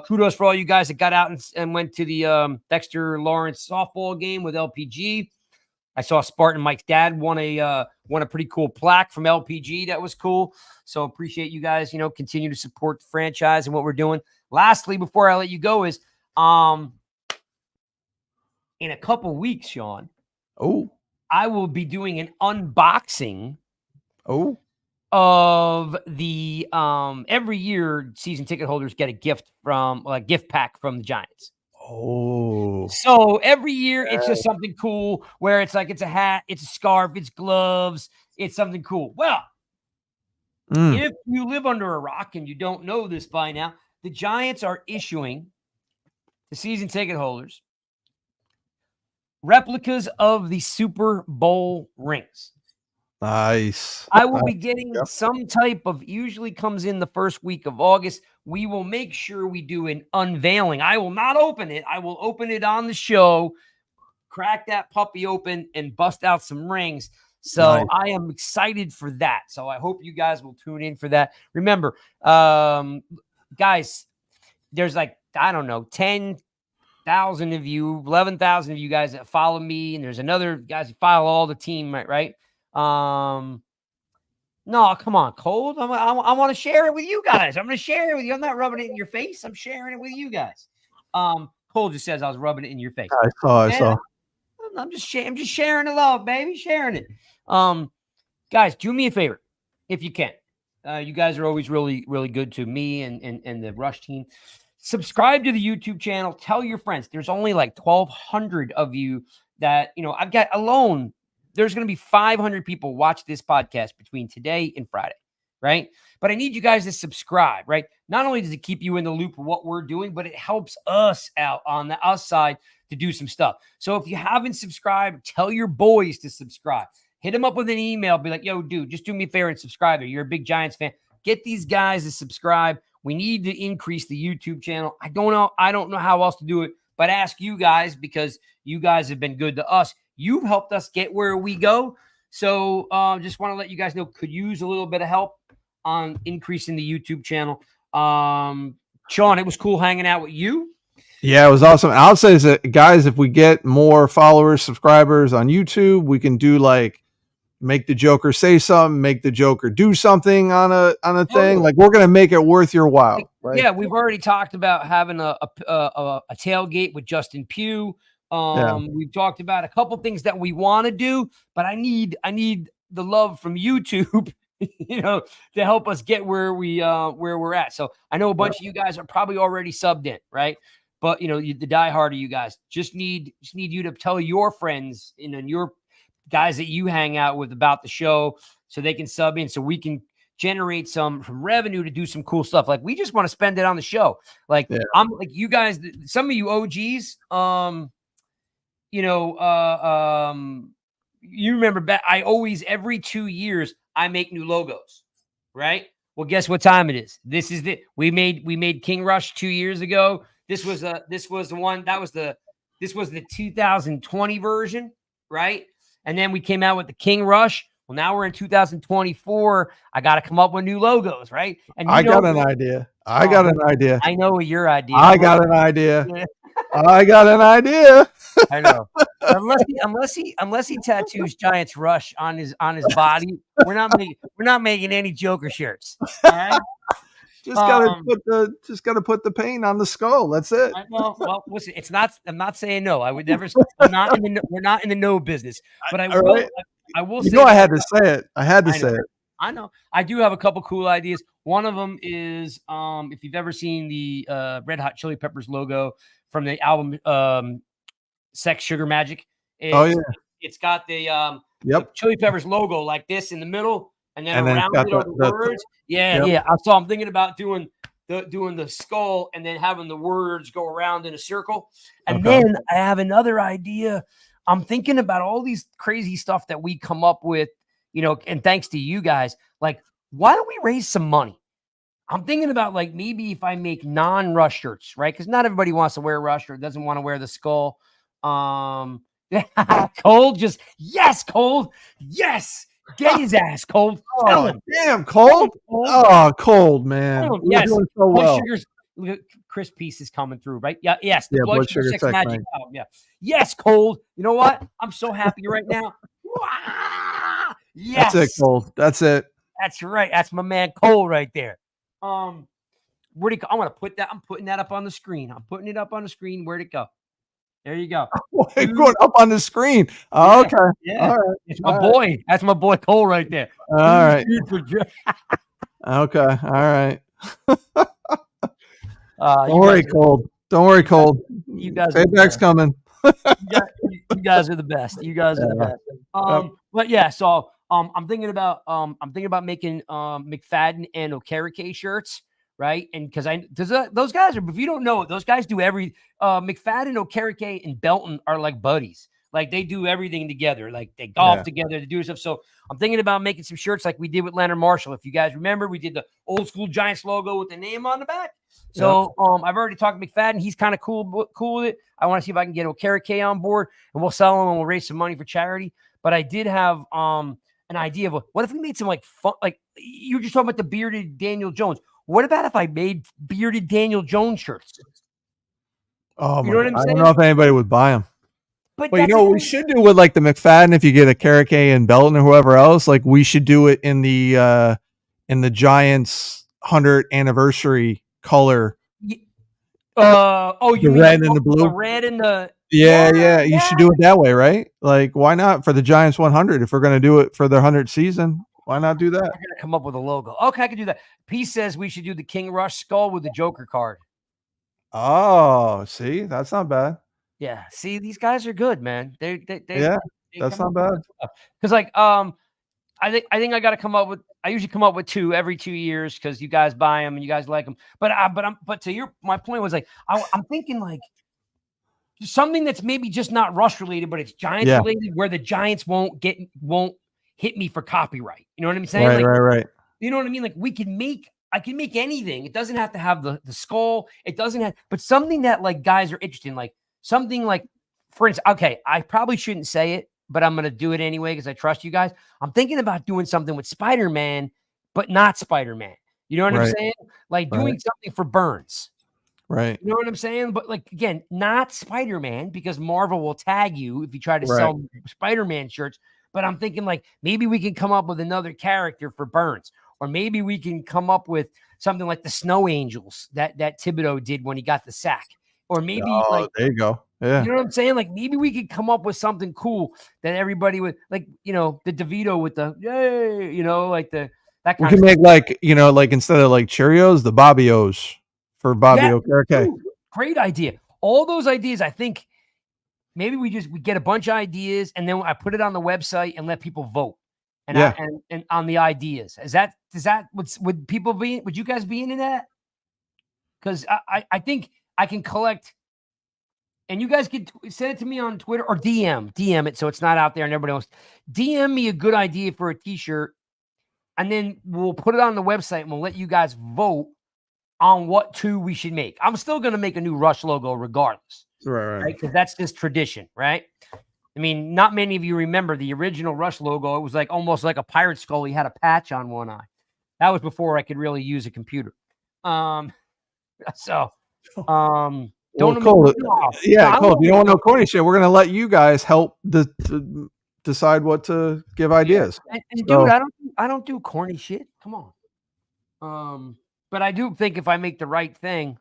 Kudos for all you guys that got out and went to the Dexter Lawrence softball game with LPG. I saw Spartan Mike's dad won a pretty cool plaque from LPG. That was cool. So appreciate you guys, continue to support the franchise and what we're doing. Lastly, before I let you go, is in a couple weeks, Sean. Oh, I will be doing an unboxing. Oh. Of the every year season ticket holders get a gift pack from the Giants. Oh, so every year it's just something cool, where it's like, it's a hat, it's a scarf, it's gloves, it's something cool. Well, if you live under a rock and you don't know this by now, the Giants are issuing the season ticket holders replicas of the Super Bowl rings. Nice. I will be getting some type of, usually comes in the first week of August. We will make sure we do an unveiling. I will not open it. I will open it on the show, crack that puppy open, and bust out some rings. So nice. I am excited for that. So I hope you guys will tune in for that. Remember, guys, there's like, I don't know, 10,000 of you, 11,000 of you guys that follow me. And there's another guys who follow all the team, right? No, come on, Cold. I want to share it with you guys. I'm going to share it with you. I'm not rubbing it in your face. I'm sharing it with you guys. Cold just says I was rubbing it in your face. I saw. I'm just sharing the love, baby, sharing it. Guys, do me a favor if you can. You guys are always really, really good to me and the Rush team. Subscribe to the YouTube channel. Tell your friends. There's only like 1,200 of you that, I've got alone. There's going to be 500 people watch this podcast between today and Friday, right? But I need you guys to subscribe, right? Not only does it keep you in the loop of what we're doing, but it helps us out on the us side to do some stuff. So if you haven't subscribed, tell your boys to subscribe. Hit them up with an email. Be like, yo, dude, just do me a favor and subscribe. You're a big Giants fan. Get these guys to subscribe. We need to increase the YouTube channel. I don't know how else to do it, but ask you guys because you guys have been good to us. You've helped us get where we go. So just want to let you guys know, could use a little bit of help on increasing the YouTube channel. Sean, it was cool hanging out with you. Yeah, it was awesome. I'll say that, guys, if we get more followers, subscribers on YouTube, we can do like make the Joker say something, make the Joker do something on a thing. Like we're gonna make it worth your while. Right? Yeah, we've already talked about having a tailgate with Justin Pugh. We've talked about a couple things that we want to do, but I need the love from YouTube, to help us get where we're at. So I know a bunch of you guys are probably already subbed in, right? But the diehard of you guys just need you to tell your friends and your guys that you hang out with about the show so they can sub in so we can generate some revenue to do some cool stuff. Like we just want to spend it on the show. Like I'm like you guys, some of you OGs, you remember back, I always, every 2 years, I make new logos, right? Well, guess what time it is? This is we made King Rush 2 years ago. This was the 2020 version, right? And then we came out with the King Rush. Well, now we're in 2024. I got to come up with new logos, right? And I got an idea. I know what your idea. I got an idea. I got an idea. I know. Unless he tattoos Giants Rush on his body, we're not making any Joker shirts. All right. Just gotta put the paint on the skull. That's it. Well, listen, it's not. I'm not saying no. I would never. We're not in the no business. But I will. Right. I will. You know, I had to say it. I had to say it. I know. I do have a couple cool ideas. One of them is, if you've ever seen the Red Hot Chili Peppers logo from the album Sex Sugar Magic. It's got the Chili Peppers logo like this in the middle. And then around it are the words. Yeah. So I'm thinking about doing the skull and then having the words go around in a circle. And then I have another idea. I'm thinking about all these crazy stuff that we come up with, and thanks to you guys, like, why don't we raise some money? I'm thinking about like maybe if I make non-Rush shirts, right? Because not everybody wants to wear Rush or doesn't want to wear the skull. Cold, yes, Cold, yes. Get his ass, Cold. Oh, damn, Cold. Oh, Cold, man. Yes. Doing so well. Chris Piece is coming through, right? Yeah, yes. The Blood Sugar Sex Magic album. Yeah. Yes, Cold. You know what? I'm so happy right now. Yes. That's it, Cold. That's it. That's right. That's my man Cole right there. Where'd it go? I want to put that. I'm putting that up on the screen. I'm putting it up on the screen. Where'd it go? There you go. Going up on the screen. Oh, okay. Yeah. All right. It's my boy. Right. That's my boy Cole right there. All right. Okay. All right. Don't worry, Cold. Don't worry, Cold. You guys. Payback's coming. You guys are the best. You guys are the best. But yeah, so I'm thinking about making McFadden and Okereke shirts. Right. And because those guys are, if you don't know it, those guys do McFadden, Okereke, and Belton are like buddies. Like they do everything together. Like they golf together to do stuff. So I'm thinking about making some shirts like we did with Leonard Marshall. If you guys remember, we did the old school Giants logo with the name on the back. So I've already talked to McFadden. He's kind of cool with it. I want to see if I can get Okereke on board and we'll sell them and we'll raise some money for charity. But I did have an idea of what if we made some like fun, like you were just talking about the bearded Daniel Jones. What about if I made bearded Daniel Jones shirts? Oh, you know what I'm saying? I don't know if anybody would buy them. But you know what we should do with like the McFadden, if you get a Okereke and Belton or whoever else, like we should do it in the Giants 100th anniversary color. You mean red and the blue? The red and the Yeah. You should do it that way, right? Like, why not for the Giants 100? If we're going to do it for their 100th season, why not do that? We're gonna come up with a logo. Okay, I can do that. P says we should do the King Rush skull with the Joker card. Oh, see, that's not bad. Yeah, see, these guys are good, man. They Yeah, that's not bad. Because like I think I got to come up with. I usually come up with 2 every 2 years because you guys buy them and you guys like them. But to my point was like I'm thinking like something that's maybe just not Rush related, but it's Giants related, where the Giants won't hit me for copyright. You know what I'm saying? Right. You know what I mean? Like I can make anything. It doesn't have to have the skull. It doesn't have, but something that like guys are interested in, like something like, for instance, okay, I probably shouldn't say it, but I'm going to do it anyway because I trust you guys. I'm thinking about doing something with Spider-Man, but not Spider-Man. You know what I'm saying? Like doing something for Burns. Right. You know what I'm saying? But like, again, not Spider-Man, because Marvel will tag you if you try to sell Spider-Man shirts. But I'm thinking like maybe we can come up with another character for Burns, or maybe we can come up with something like the Snow Angels that Thibodeau did when he got the sack, or maybe like, there you go. Yeah. You know what I'm saying? Like maybe we could come up with something cool that everybody would like, the DeVito with the yay, like that kind We can make like, like instead of like Cheerios, the Bobby-O's for Bobby Okereke. Great idea. All those ideas, I think maybe we get a bunch of ideas and then I put it on the website and let people vote. And and on the ideas. Would you guys be into that? Because I think I can collect, and you guys can send it to me on Twitter or DM it so it's not out there and everybody else. DM me a good idea for a t-shirt, and then we'll put it on the website and we'll let you guys vote on what 2 we should make. I'm still going to make a new Rush logo regardless. Right? Because that's just tradition, right? I mean, not many of you remember the original Rush logo. It was like almost like a pirate skull. He had a patch on one eye. That was before I could really use a computer. Well, Don't Cole, Cole, if you don't want no corny shit, we're gonna let you guys help decide what to give ideas. And dude, I don't do corny shit. Come on. But I do think if I make the right thing,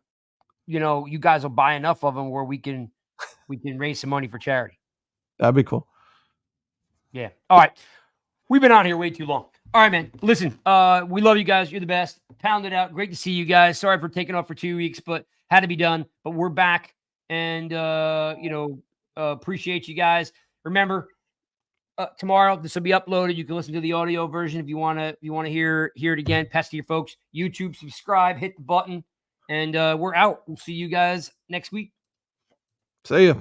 you guys will buy enough of them where we can raise some money for charity. That'd be cool. Yeah. All right. We've been on here way too long. All right, man. Listen, we love you guys. You're the best. Pound it out. Great to see you guys. Sorry for taking off for 2 weeks, but had to be done. But we're back, and appreciate you guys. Remember, tomorrow this will be uploaded. You can listen to the audio version if you want to hear it again. Pass to your folks. YouTube, subscribe, hit the button, and we're out. We'll see you guys next week. See ya.